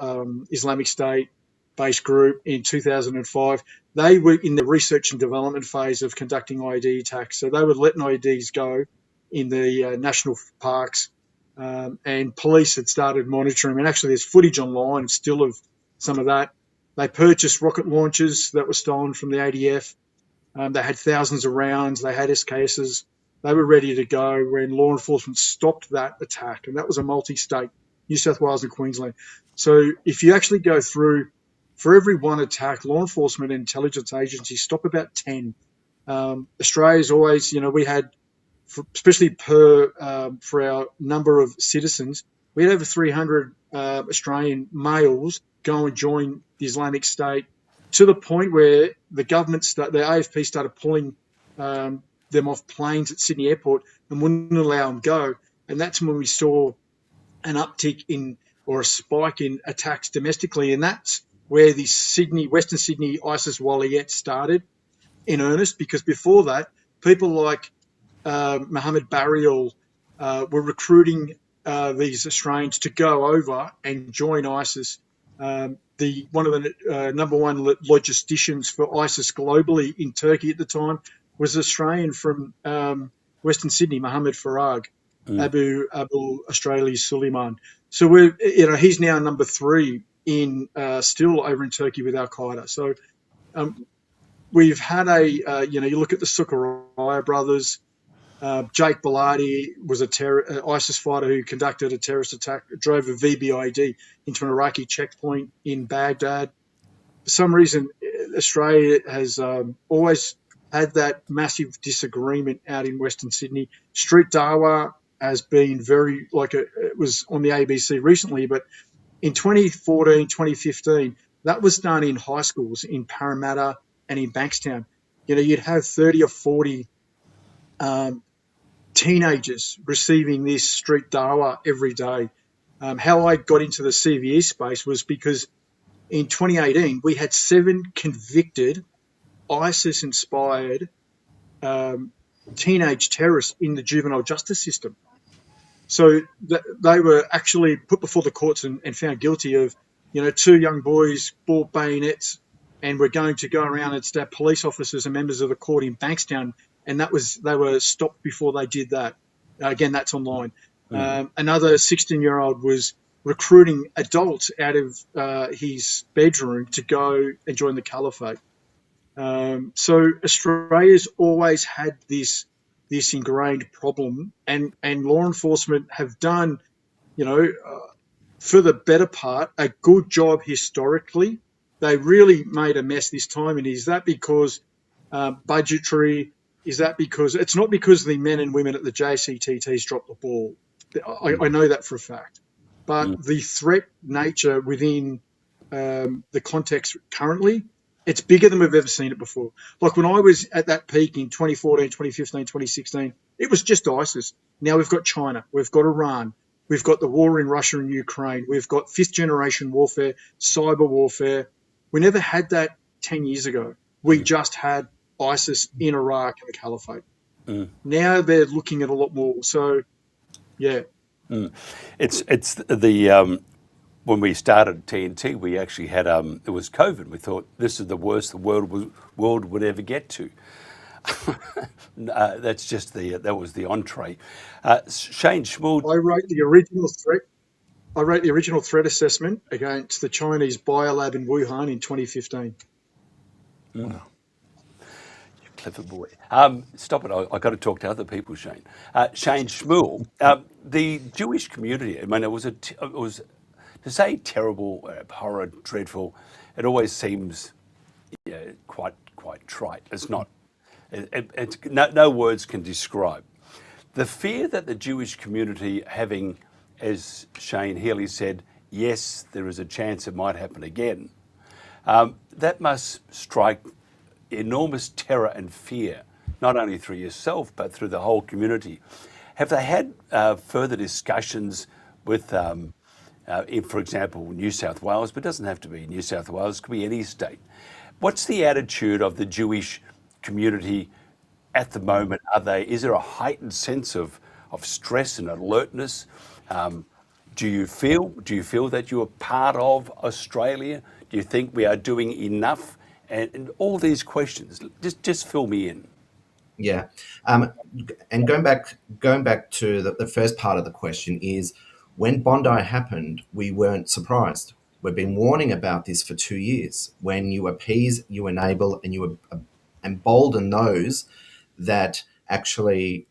Islamic State based group in 2005. They were in the research and development phase of conducting IED attacks. So they were letting IEDs go in the national parks, and police had started monitoring. And actually, there's footage online still of some of that. They purchased rocket launchers that were stolen from the ADF. They had thousands of rounds. They had SKSs. They were ready to go when law enforcement stopped that attack. And that was a multi-state, New South Wales and Queensland. So if you actually go through, for every one attack, law enforcement and intelligence agencies stop about 10. Australia's always, we had, especially for our number of citizens, we had over 300 Australian males go and join the Islamic State, to the point where the government, the AFP started pulling them off planes at Sydney Airport and wouldn't allow them go. And that's when we saw an uptick in, or a spike in, attacks domestically. And that's where the Western Sydney ISIS Waliyyat started in earnest, because before that, people like Mohammed Barial were recruiting these Australians to go over and join ISIS. One of the number one logisticians for ISIS globally in Turkey at the time was Australian from Western Sydney, Mohammed Farag, Abu Australia Suleiman. So he's now number 3 in still over in Turkey with Al Qaeda. So we've had you look at the Sukaraya brothers. Jake Bellardi was a ISIS fighter who conducted a terrorist attack, drove a VBIED into an Iraqi checkpoint in Baghdad. For some reason, Australia has always had that massive disagreement out in Western Sydney. Street Dawa has been it was on the ABC recently, but in 2014, 2015, that was done in high schools in Parramatta and in Bankstown. You'd have 30 or 40 teenagers receiving this street dawa every day. How I got into the CVE space was because in 2018, we had 7 convicted ISIS-inspired teenage terrorists in the juvenile justice system. So they were actually put before the courts and found guilty of, 2 young boys bought bayonets and were going to go around and stab police officers and members of the court in Bankstown. And they were stopped before they did that. Again, that's online. Another 16-year-old was recruiting adults out of his bedroom to go and join the caliphate. So Australia's always had this ingrained problem, and law enforcement have done, for the better part, a good job historically. They really made a mess this time. And is that because budgetary? Is that because it's not because the men and women at the JCTTs dropped the ball? I know that for a fact. But the threat nature within the context currently, it's bigger than we've ever seen it before. Like when I was at that peak in 2014, 2015, 2016, it was just ISIS. Now we've got China, we've got Iran, we've got the war in Russia and Ukraine, we've got 5th generation warfare, cyber warfare. We never had that 10 years ago. We just had ISIS in Iraq and the Caliphate. Now they're looking at a lot more. So, yeah. It's the when we started TNT, we actually had it was COVID. We thought this is the worst the world would ever get to. That's just that was the entree. Shane Shmuel. I wrote the original threat assessment against the Chinese biolab in Wuhan in 2015. Wow. Clever boy. Stop it. I got to talk to other people, Shane. Shane Shmuel, the Jewish community, I mean, it was to say terrible, horrid, dreadful, it always seems quite trite. It's not. No words can describe. The fear that the Jewish community having, as Shane Healey said, yes, there is a chance it might happen again, that must strike enormous terror and fear, not only through yourself, but through the whole community. Have they had further discussions with, for example, New South Wales, but it doesn't have to be New South Wales, it could be any state. What's the attitude of the Jewish community at the moment? Is there a heightened sense of stress and alertness? Do you feel that you are part of Australia? Do you think we are doing enough? And all these questions, just fill me in. Yeah, and going back to the first part of the question is, when Bondi happened, we weren't surprised. We've been warning about this for 2 years. When you appease, you enable, and you embolden those that actually,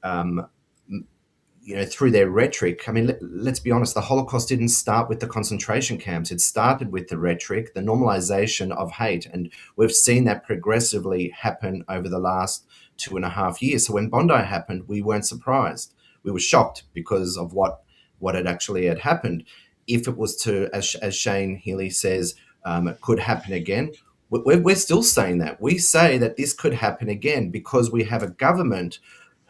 through their rhetoric. I mean, let's be honest, the Holocaust didn't start with the concentration camps. It started with the rhetoric, the normalization of hate. And we've seen that progressively happen over the last 2.5 years. So when Bondi happened, we weren't surprised. We were shocked because of what had actually had happened. If it was to, as Shane Healey says, it could happen again, we're still saying that. We say that this could happen again because we have a government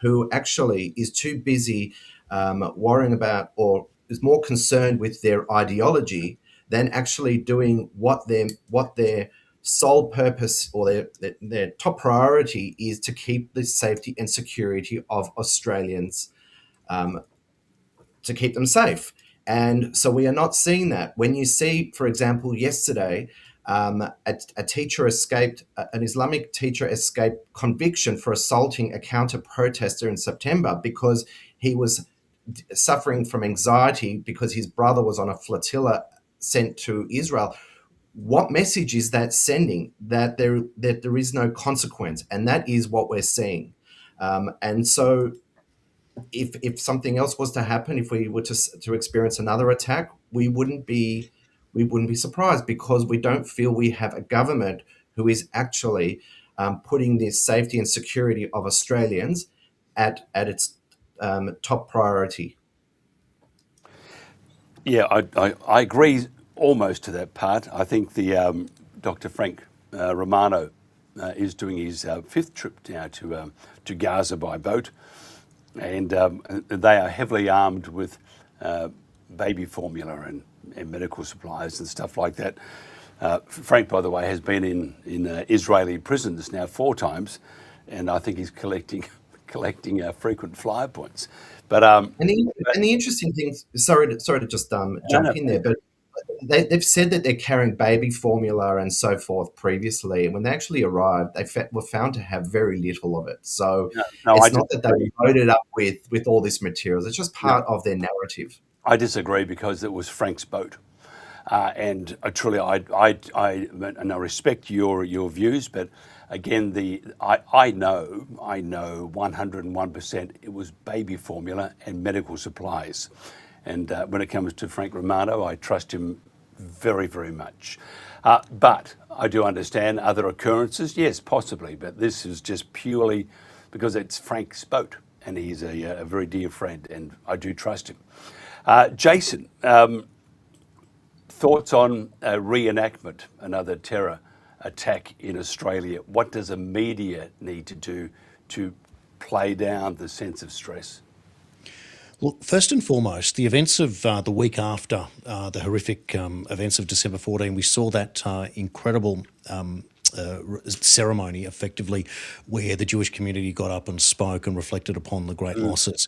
who actually is too busy worrying about, or is more concerned with their ideology than actually doing what their sole purpose or their top priority is, to keep the safety and security of Australians, to keep them safe. And so we are not seeing that. When you see, for example, yesterday, a teacher escaped, an Islamic teacher escaped conviction for assaulting a counter-protester in September because he was suffering from anxiety because his brother was on a flotilla sent to Israel. What message is that sending? That there is no consequence, and that is what we're seeing. And so, if something else was to happen, if we were to experience another attack, we wouldn't be surprised, because we don't feel we have a government who is actually putting the safety and security of Australians at its top priority. Yeah, I agree almost to that part. I think the Dr. Frank Romano is doing his 5th trip now to Gaza by boat, and they are heavily armed with baby formula and medical supplies and stuff like that. Frank, by the way, has been in Israeli prisons now 4 times, and I think he's collecting frequent flyer points. But and the interesting thing, sorry to just jump in there, but they've said that they're carrying baby formula and so forth previously, and when they actually arrived, they were found to have very little of it. So it's not that they were loaded up with all this material. It's just part of their narrative. I disagree, because it was Frank's boat, and truly, I respect your views, but again, I know 101% it was baby formula and medical supplies, and when it comes to Frank Romano, I trust him very, very much. But I do understand other occurrences, yes, possibly, but this is just purely because it's Frank's boat, and he's a very dear friend, and I do trust him. Jason, thoughts on a reenactment, another terror attack in Australia? What does the media need to do to play down the sense of stress? Look, first and foremost, the events of the week after the horrific events of December 14, we saw that incredible ceremony, effectively, where the Jewish community got up and spoke and reflected upon the great losses.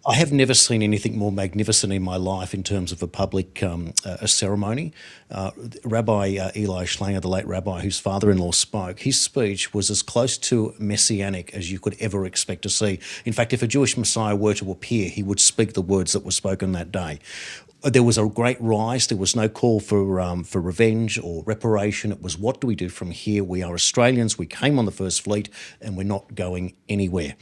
I have never seen anything more magnificent in my life in terms of a public a ceremony. Rabbi Eli Schlanger, the late rabbi whose father-in-law spoke, his speech was as close to messianic as you could ever expect to see. In fact, if a Jewish Messiah were to appear, he would speak the words that were spoken that day. There was a great rise. There was no call for revenge or reparation. It was, what do we do from here? We are Australians. We came on the First Fleet, and we're not going anywhere.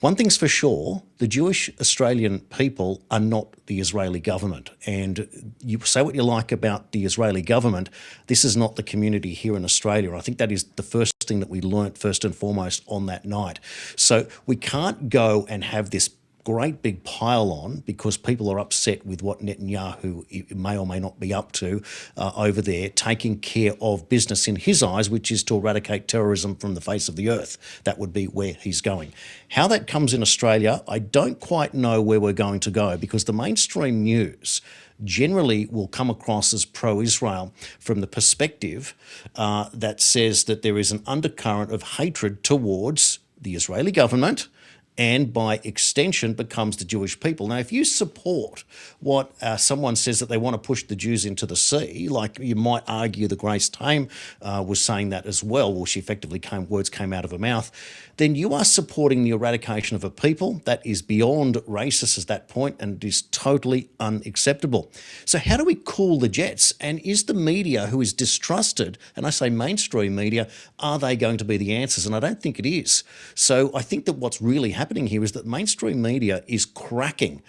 One thing's for sure, the Jewish Australian people are not the Israeli government. And you say what you like about the Israeli government, this is not the community here in Australia. I think that is the first thing that we learnt first and foremost on that night. So we can't go and have this great big pile on because people are upset with what Netanyahu may or may not be up to over there, taking care of business in his eyes, which is to eradicate terrorism from the face of the earth. That would be where he's going. How that comes in Australia, I don't quite know where we're going to go, because the mainstream news generally will come across as pro-Israel from the perspective that says that there is an undercurrent of hatred towards the Israeli government and by extension becomes the Jewish people. Now, if you support what someone says that they want to push the Jews into the sea, like you might argue the Grace Tame was saying that as well, she effectively words came out of her mouth, then you are supporting the eradication of a people that is beyond racist at that point and is totally unacceptable. So how do we cool the jets? And is the media, who is distrusted, and I say mainstream media, are they going to be the answers? And I don't think it is. So I think that what's really happening here is that mainstream media is cracking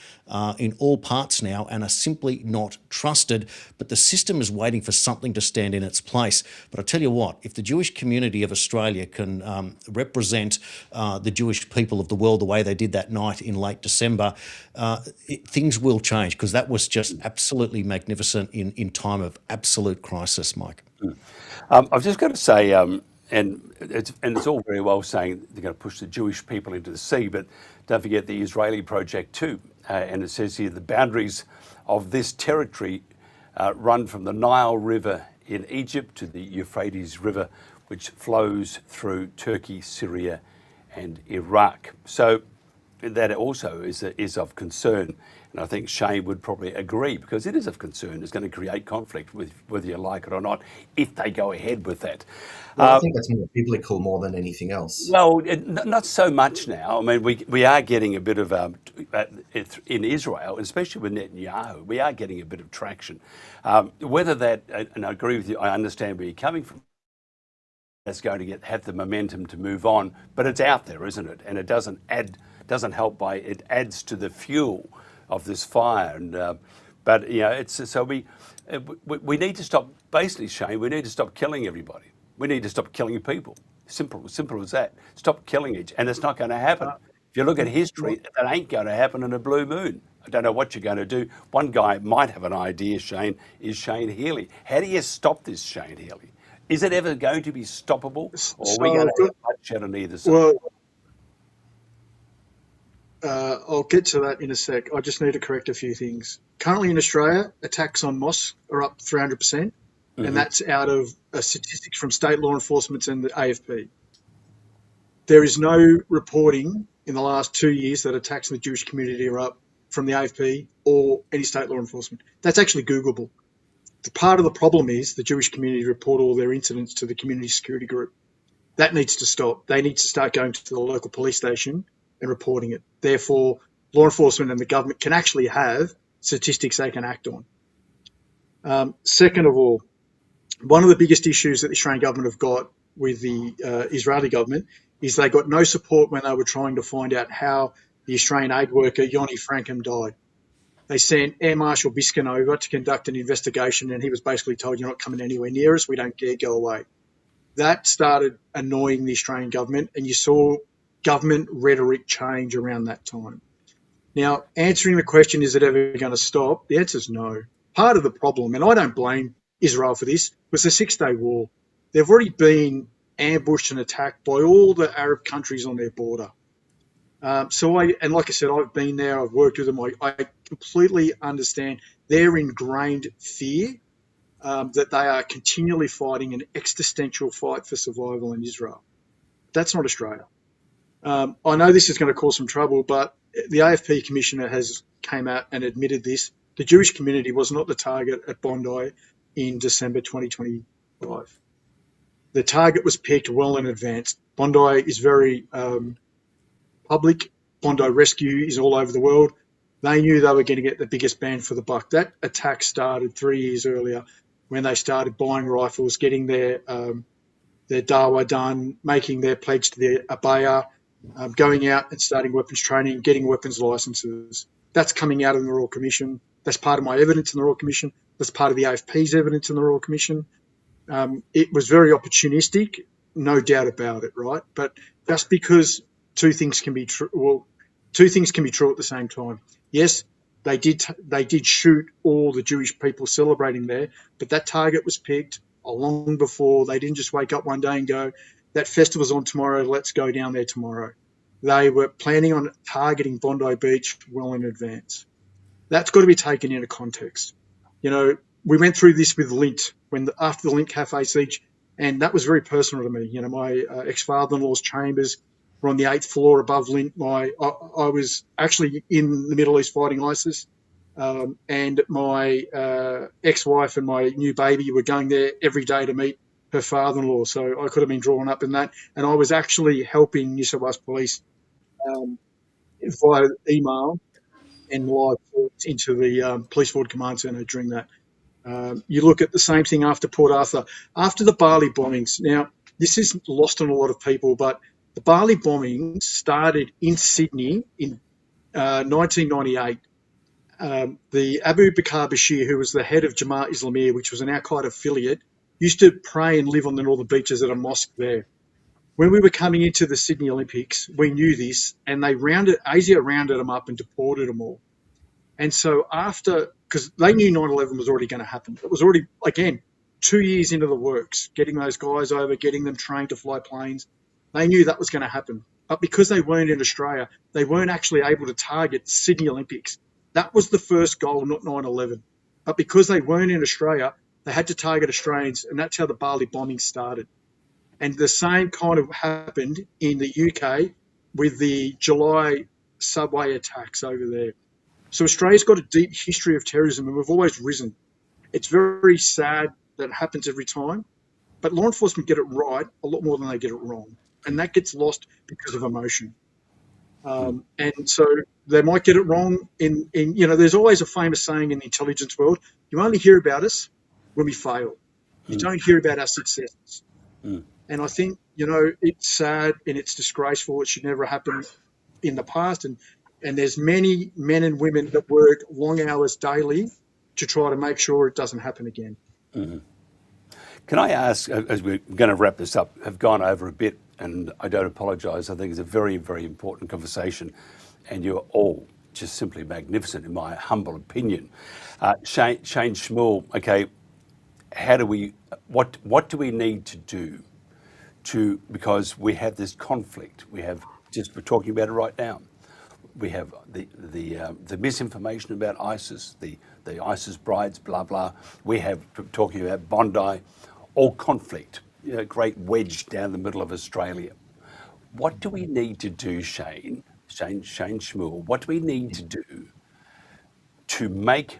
in all parts now and are simply not trusted, but the system is waiting for something to stand in its place. But I tell you what, if the Jewish community of Australia can represent the Jewish people of the world the way they did that night in late December, things will change, because that was just absolutely magnificent in time of absolute crisis, Mike. I've just got to say, and it's all very well saying they're going to push the Jewish people into the sea, but don't forget the Israeli project too. And it says here the boundaries of this territory run from the Nile River in Egypt to the Euphrates River, which flows through Turkey, Syria, and Iraq. So that also is of concern. And I think Shane would probably agree, because it is of concern. It's going to create conflict, whether you like it or not, if they go ahead with that. Well, I think that's more biblical more than anything else. Well, not so much now. I mean, we are getting a bit of, in Israel, especially with Netanyahu, we are getting a bit of traction. Whether that, and I agree with you, I understand where you're coming from, that's going to have the momentum to move on, but it's out there, isn't it? And it doesn't help by, it adds to the fuel of this fire. And but it's so we need to stop. Basically, Shane, we need to stop killing everybody. We need to stop killing people. Simple as that. Stop killing each, and it's not going to happen. If you look at history, that ain't going to happen in a blue moon. I don't know what you're going to do. One guy might have an idea, Shane, is Shane Healey. How do you stop this, Shane Healey? Is it ever going to be stoppable, or are we going to have bloodshed on either side? Well, I'll get to that in a sec. I just need to correct a few things. Currently in Australia, attacks on mosques are up 300%, and that's out of statistics from state law enforcement and the AFP. There is no reporting in the last 2 years that attacks in the Jewish community are up from the AFP or any state law enforcement. That's actually Googleable. The part of the problem is the Jewish community report all their incidents to the community security group. That needs to stop. They need to start going to the local police station and reporting it. Therefore, law enforcement and the government can actually have statistics they can act on. Second of all, one of the biggest issues that the Australian government have got with the Israeli government is they got no support when they were trying to find out how the Australian aid worker Yoni Frankham died. They sent Air Marshal Biskin over to conduct an investigation, and he was basically told, "You're not coming anywhere near us. We don't care. Go away." That started annoying the Australian government, and you saw government rhetoric change around that time. Now, answering the question, is it ever going to stop? The answer is no. Part of the problem, and I don't blame Israel for this, was the 6-day war. They've already been ambushed and attacked by all the Arab countries on their border. And like I said, I've been there, I've worked with them, I completely understand their ingrained fear that they are continually fighting an existential fight for survival in Israel. That's not Australia. I know this is going to cause some trouble, but the AFP commissioner has came out and admitted this. The Jewish community was not the target at Bondi in December 2025. The target was picked well in advance. Bondi is very public. Bondi Rescue is all over the world. They knew they were going to get the biggest bang for the buck. That attack started 3 years earlier when they started buying rifles, getting their dawa done, making their pledge to the abaya, going out and starting weapons training, getting weapons licenses. That's coming out in the Royal Commission. That's part of my evidence in the Royal Commission. That's part of the AFP's evidence in the Royal Commission. It was very opportunistic, no doubt about it, right? But just because two things can be true at the same time. Yes, they did shoot all the Jewish people celebrating there, but that target was picked long before. They didn't just wake up one day and go, that festival's on tomorrow, let's go down there tomorrow. They were planning on targeting Bondi Beach well in advance. That's got to be taken into context. You know, we went through this with Lint after the Lint Cafe siege, and that was very personal to me. You know, my ex-father-in-law's chambers We're on the 8th floor above Lint. I was actually in the Middle East fighting ISIS, and my ex-wife and my new baby were going there every day to meet her father-in-law. So I could have been drawn up in that. And I was actually helping New South Wales Police via email and live into the Police Forward Command Centre during that. You look at the same thing after Port Arthur, after the Bali bombings. Now, this is lost on a lot of people, but the Bali bombings started in Sydney in 1998. The Abu Bakr Bashir, who was the head of Jamaat Islamiyah, which was an Al-Qaeda affiliate, used to pray and live on the northern beaches at a mosque there. When we were coming into the Sydney Olympics, we knew this, and ASIA rounded them up and deported them all. And so because they knew 9/11 was already going to happen. It was already, again, 2 years into the works, getting those guys over, getting them trained to fly planes. They knew that was going to happen. But because they weren't in Australia, they weren't actually able to target Sydney Olympics. That was the first goal, not 9/11. But because they weren't in Australia, they had to target Australians, and that's how the Bali bombing started. And the same kind of happened in the UK with the July subway attacks over there. So Australia's got a deep history of terrorism, and we've always risen. It's very sad that it happens every time, but law enforcement get it right a lot more than they get it wrong, and that gets lost because of emotion. And so they might get it wrong in there's always a famous saying in the intelligence world: you only hear about us when we fail. You don't hear about our successes. And I think, it's sad and it's disgraceful. It should never happen in the past. And there's many men and women that work long hours daily to try to make sure it doesn't happen again. Mm-hmm. Can I ask, as we're going to wrap this up, have gone over a bit, and I don't apologise. I think it's a very, very important conversation, and you're all just simply magnificent, in my humble opinion. Shane Shmuel, okay, what do we need to do because we have this conflict? We're talking about it right now. We have the misinformation about ISIS, the ISIS brides, blah, blah. We have talking about Bondi, all conflict, great wedge down the middle of Australia. What do we need to do, Shane Shmuel, what do we need to do to make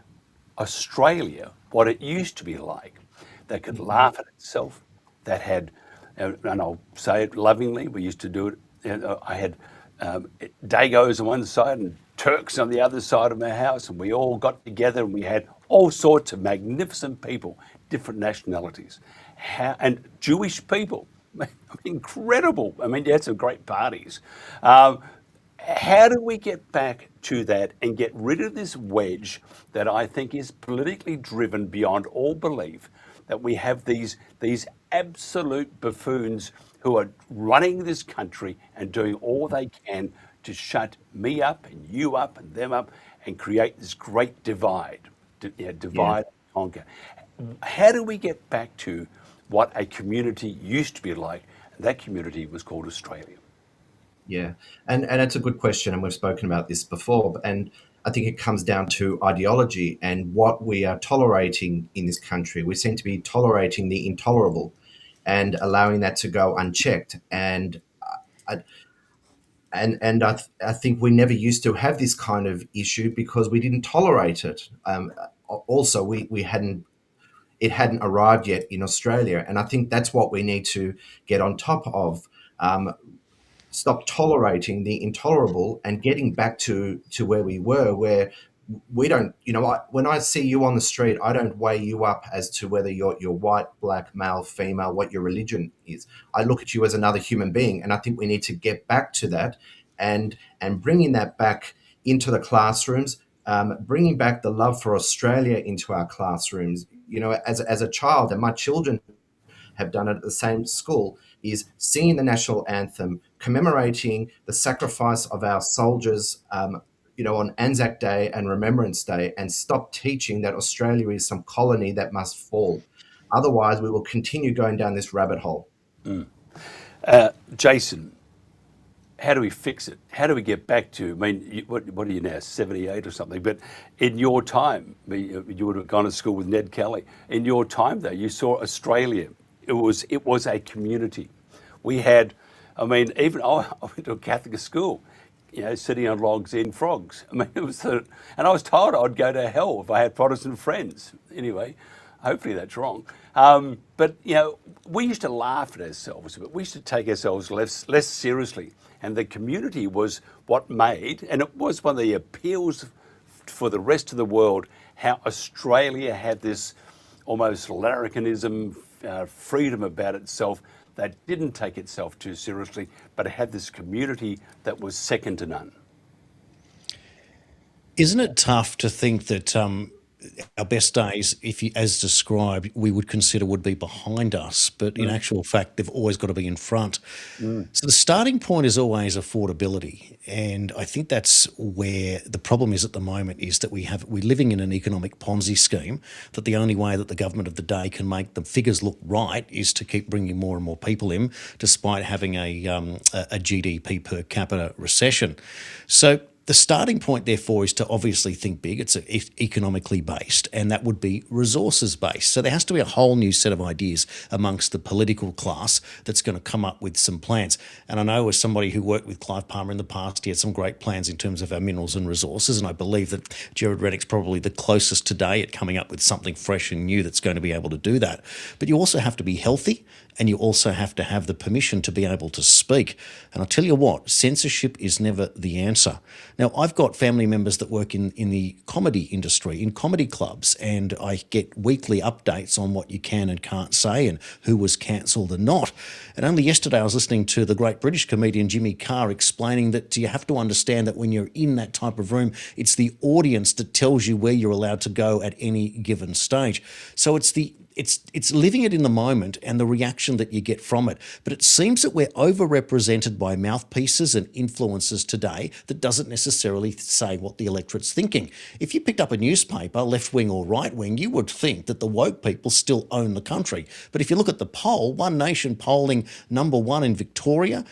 Australia what it used to be like, that could laugh at itself, that had, and I'll say it lovingly, we used to do it, I had Dagos on one side and Turks on the other side of my house, and we all got together and we had all sorts of magnificent people, different nationalities, and Jewish people, incredible. I mean, you had some great parties. How do we get back to that and get rid of this wedge that I think is politically driven beyond all belief, that we have these absolute buffoons who are running this country and doing all they can to shut me up and you up and them up and create this great divide and conquer. How do we get back to what a community used to be like? And that community was called Australia. Yeah, and it's a good question, and we've spoken about this before, and I think it comes down to ideology and what we are tolerating in this country. We seem to be tolerating the intolerable and allowing that to go unchecked. And I think we never used to have this kind of issue because we didn't tolerate it. Also, it hadn't arrived yet in Australia, and I think that's what we need to get on top of. Stop tolerating the intolerable and getting back to where we were, where we don't, when I see you on the street, I don't weigh you up as to whether you're white, black, male, female, what your religion is. I look at you as another human being, and I think we need to get back to that and bringing that back into the classrooms, bringing back the love for Australia into our classrooms. As a child, and my children have done it at the same school, is singing the national anthem, commemorating the sacrifice of our soldiers, on Anzac Day and Remembrance Day, and stop teaching that Australia is some colony that must fall. Otherwise, we will continue going down this rabbit hole. Jason, how do we fix it? How do we get back to, what are you now, 78 or something? But in your time, you would have gone to school with Ned Kelly. In your time, though, you saw Australia. It was a community. We had I mean, even I went to a Catholic school, sitting on logs eating frogs. I mean, and I was told I'd go to hell if I had Protestant friends. Anyway, hopefully that's wrong. But we used to laugh at ourselves, but we used to take ourselves less seriously. And the community was what made, and it was one of the appeals for the rest of the world, how Australia had this almost larrikinism, freedom about itself, that didn't take itself too seriously, but it had this community that was second to none. Isn't it tough to think that our best days, as described, we would consider would be behind us, but in actual fact, they've always got to be in front. So the starting point is always affordability, and I think that's where the problem is at the moment. Is that we're living in an economic Ponzi scheme. That the only way that the government of the day can make the figures look right is to keep bringing more and more people in, despite having a GDP per capita recession. So the starting point, therefore, is to obviously think big. It's economically based, and that would be resources based. So there has to be a whole new set of ideas amongst the political class that's going to come up with some plans. And I know, as somebody who worked with Clive Palmer in the past, he had some great plans in terms of our minerals and resources, and I believe that Gerard Rennick's probably the closest today at coming up with something fresh and new that's going to be able to do that. But you also have to be healthy, and you also have to have the permission to be able to speak. And I'll tell you what, censorship is never the answer. Now, I've got family members that work in the comedy industry, in comedy clubs, and I get weekly updates on what you can and can't say and who was cancelled and not. And only yesterday I was listening to the great British comedian Jimmy Carr explaining that you have to understand that when you're in that type of room, it's the audience that tells you where you're allowed to go at any given stage. So it's living it in the moment and the reaction that you get from it. But it seems that we're overrepresented by mouthpieces and influencers today that doesn't necessarily say what the electorate's thinking. If you picked up a newspaper, left wing or right wing, you would think that the woke people still own the country. But if you look at the poll, One Nation polling number one in Victoria,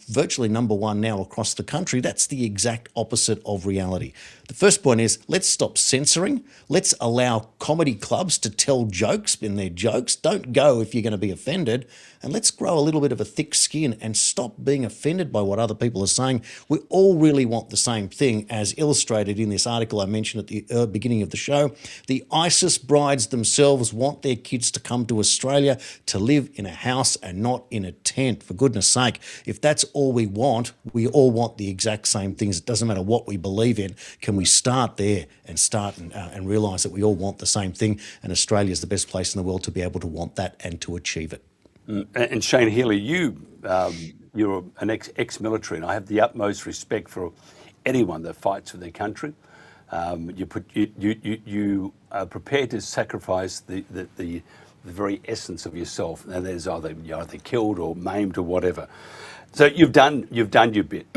virtually number one now across the country, that's the exact opposite of reality. The first point is, let's stop censoring. Let's allow comedy clubs to tell jokes in their jokes. Don't go if you're going to be offended. And let's grow a little bit of a thick skin and stop being offended by what other people are saying. We all really want the same thing, as illustrated in this article I mentioned at the beginning of the show. The ISIS brides themselves want their kids to come to Australia to live in a house and not in a tent. For goodness sake, if that's all we all want the exact same things. It doesn't matter what we believe in. Can we start there and realise that we all want the same thing, and Australia is the best place in the world to be able to want that and to achieve it? And Shane Healey, you're an ex-military, and I have the utmost respect for anyone that fights for their country. You are prepared to sacrifice the very essence of yourself, and there's you're either killed or maimed or whatever. So you've done your bit,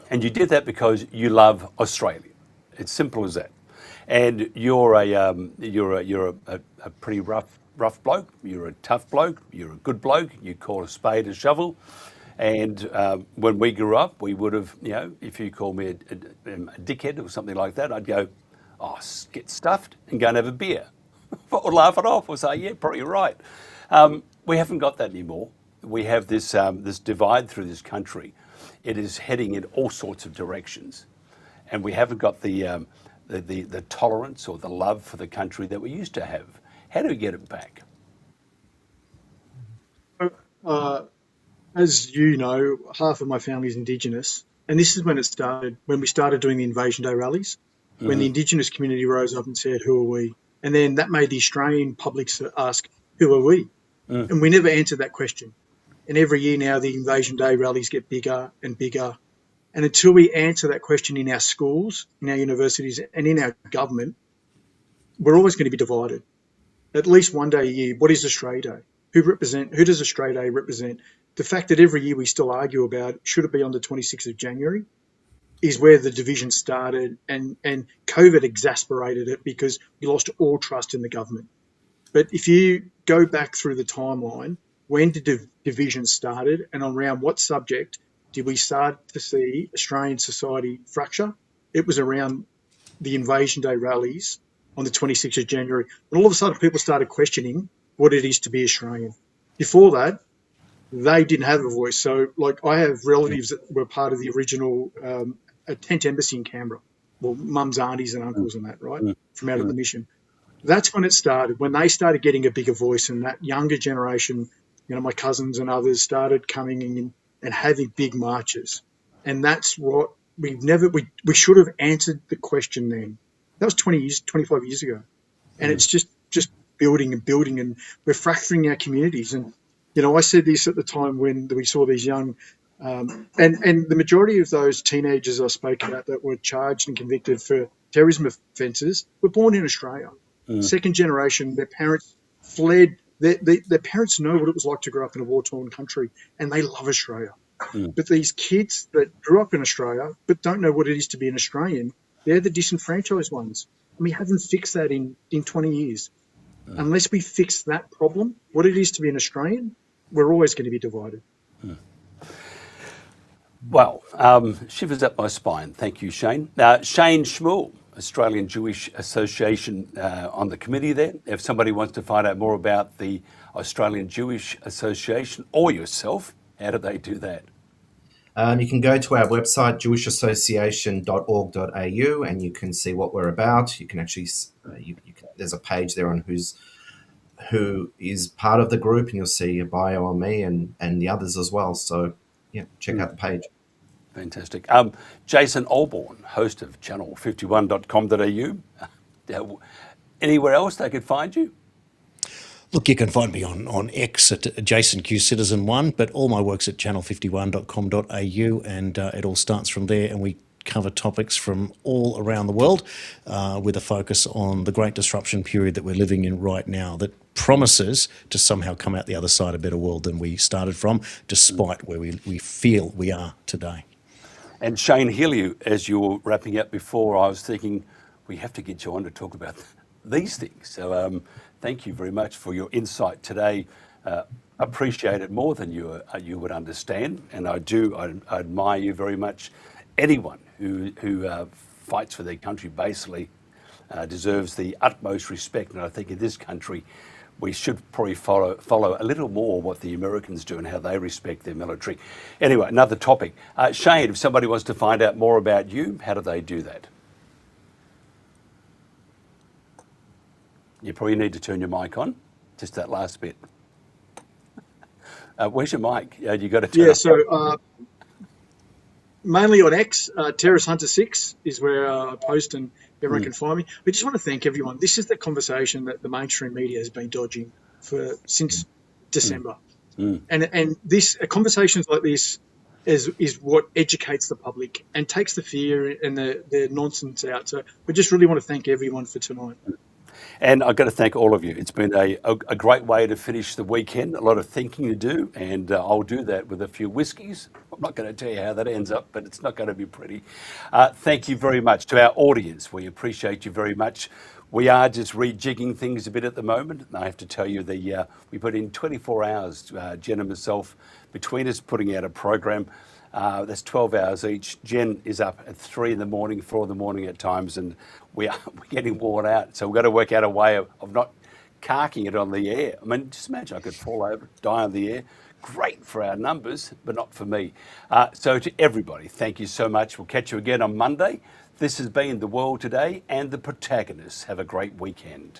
and you did that because you love Australia. It's simple as that. And you're a pretty rough bloke. You're a tough bloke. You're a good bloke. You call a spade a shovel. And when we grew up, we would have, if you called me a dickhead or something like that, I'd go, oh, get stuffed and go and have a beer, or laugh it off, or say, yeah, probably right. We haven't got that anymore. We have this divide through this country. It is heading in all sorts of directions, and we haven't got the tolerance or the love for the country that we used to have. How do we get it back? As you know, half of my family is Indigenous, and this is when it started, when we started doing the Invasion Day rallies, when the Indigenous community rose up and said, who are we? And then that made the Australian public ask, who are we? And we never answered that question. And every year now, the Invasion Day rallies get bigger and bigger. And until we answer that question in our schools, in our universities, and in our government, we're always going to be divided. At least one day a year, what is Australia Day? Who does Australia Day represent? The fact that every year we still argue about should it be on the 26th of January is where the division started, and COVID exasperated it because we lost all trust in the government. But if you go back through the timeline, when did the division started, and around what subject did we start to see Australian society fracture? It was around the Invasion Day rallies on the 26th of January. And all of a sudden people started questioning what it is to be Australian. Before that, they didn't have a voice. So, like, I have relatives that were part of the original tent embassy in Canberra. Well, mums, aunties, and uncles, and that, right, from out of the mission. That's when it started, when they started getting a bigger voice, and that younger generation, my cousins and others started coming in and having big marches. And that's what we should have answered the question then. That was 25 years ago. And it's just building and building, and we're fracturing our communities. And, I said this at the time when we saw these young, and the majority of those teenagers I spoke about that were charged and convicted for terrorism offences were born in Australia. Second generation, their parents fled. Their parents know what it was like to grow up in a war-torn country, and they love Australia. But these kids that grew up in Australia but don't know what it is to be an Australian, they're the disenfranchised ones. And we haven't fixed that in 20 years. Unless we fix that problem, what it is to be an Australian, we're always going to be divided. Well, shivers up my spine. Thank you, Shane. Shane Shmuel, Australian Jewish Association, on the committee there. If somebody wants to find out more about the Australian Jewish Association or yourself, how do they do that? You can go to our website, jewishassociation.org.au, and you can see what we're about. You can actually, there's a page there on who is part of the group, and you'll see a bio on me and the others as well. So, yeah, check out the page. Fantastic. Jason Olbourne, host of channel51.com.au. Anywhere else they could find you? Look, you can find me on X at JasonQCitizen1, but all my work's at channel51.com.au, and it all starts from there, and we cover topics from all around the world with a focus on the great disruption period that we're living in right now that promises to somehow come out the other side a better world than we started from, despite where we feel we are today. And Shane Healey, as you were wrapping up before, I was thinking we have to get you on to talk about these things. So thank you very much for your insight today. Appreciate it more than you would understand, and I admire you very much. Anyone who fights for their country basically deserves the utmost respect, and I think in this country we should probably follow a little more what the Americans do and how they respect their military. Anyway, another topic. Shane, if somebody wants to find out more about you, how do they do that? You probably need to turn your mic on, just that last bit. Where's your mic? You got to turn it on. Mainly on X, Terrorist Hunter 6 is where I post and everyone can find me. We just want to thank everyone. This is the conversation that the mainstream media has been dodging since December. And conversations like this is what educates the public and takes the fear and the nonsense out. So we just really want to thank everyone for tonight. And I've got to thank all of you. It's been a great way to finish the weekend, a lot of thinking to do, and I'll do that with a few whiskies. I'm not going to tell you how that ends up, but it's not going to be pretty. Thank you very much to our audience. We appreciate you very much. We are just rejigging things a bit at the moment. And I have to tell you, we put in 24 hours, Jen and myself, between us putting out a program. That's 12 hours each. Jen is up at 3 in the morning, 4 in the morning at times, and we're getting worn out. So we've got to work out a way of not carking it on the air. I mean, just imagine I could fall over, die on the air. Great for our numbers, but not for me. So to everybody, thank you so much. We'll catch you again on Monday. This has been The World Today and The Protagonists. Have a great weekend.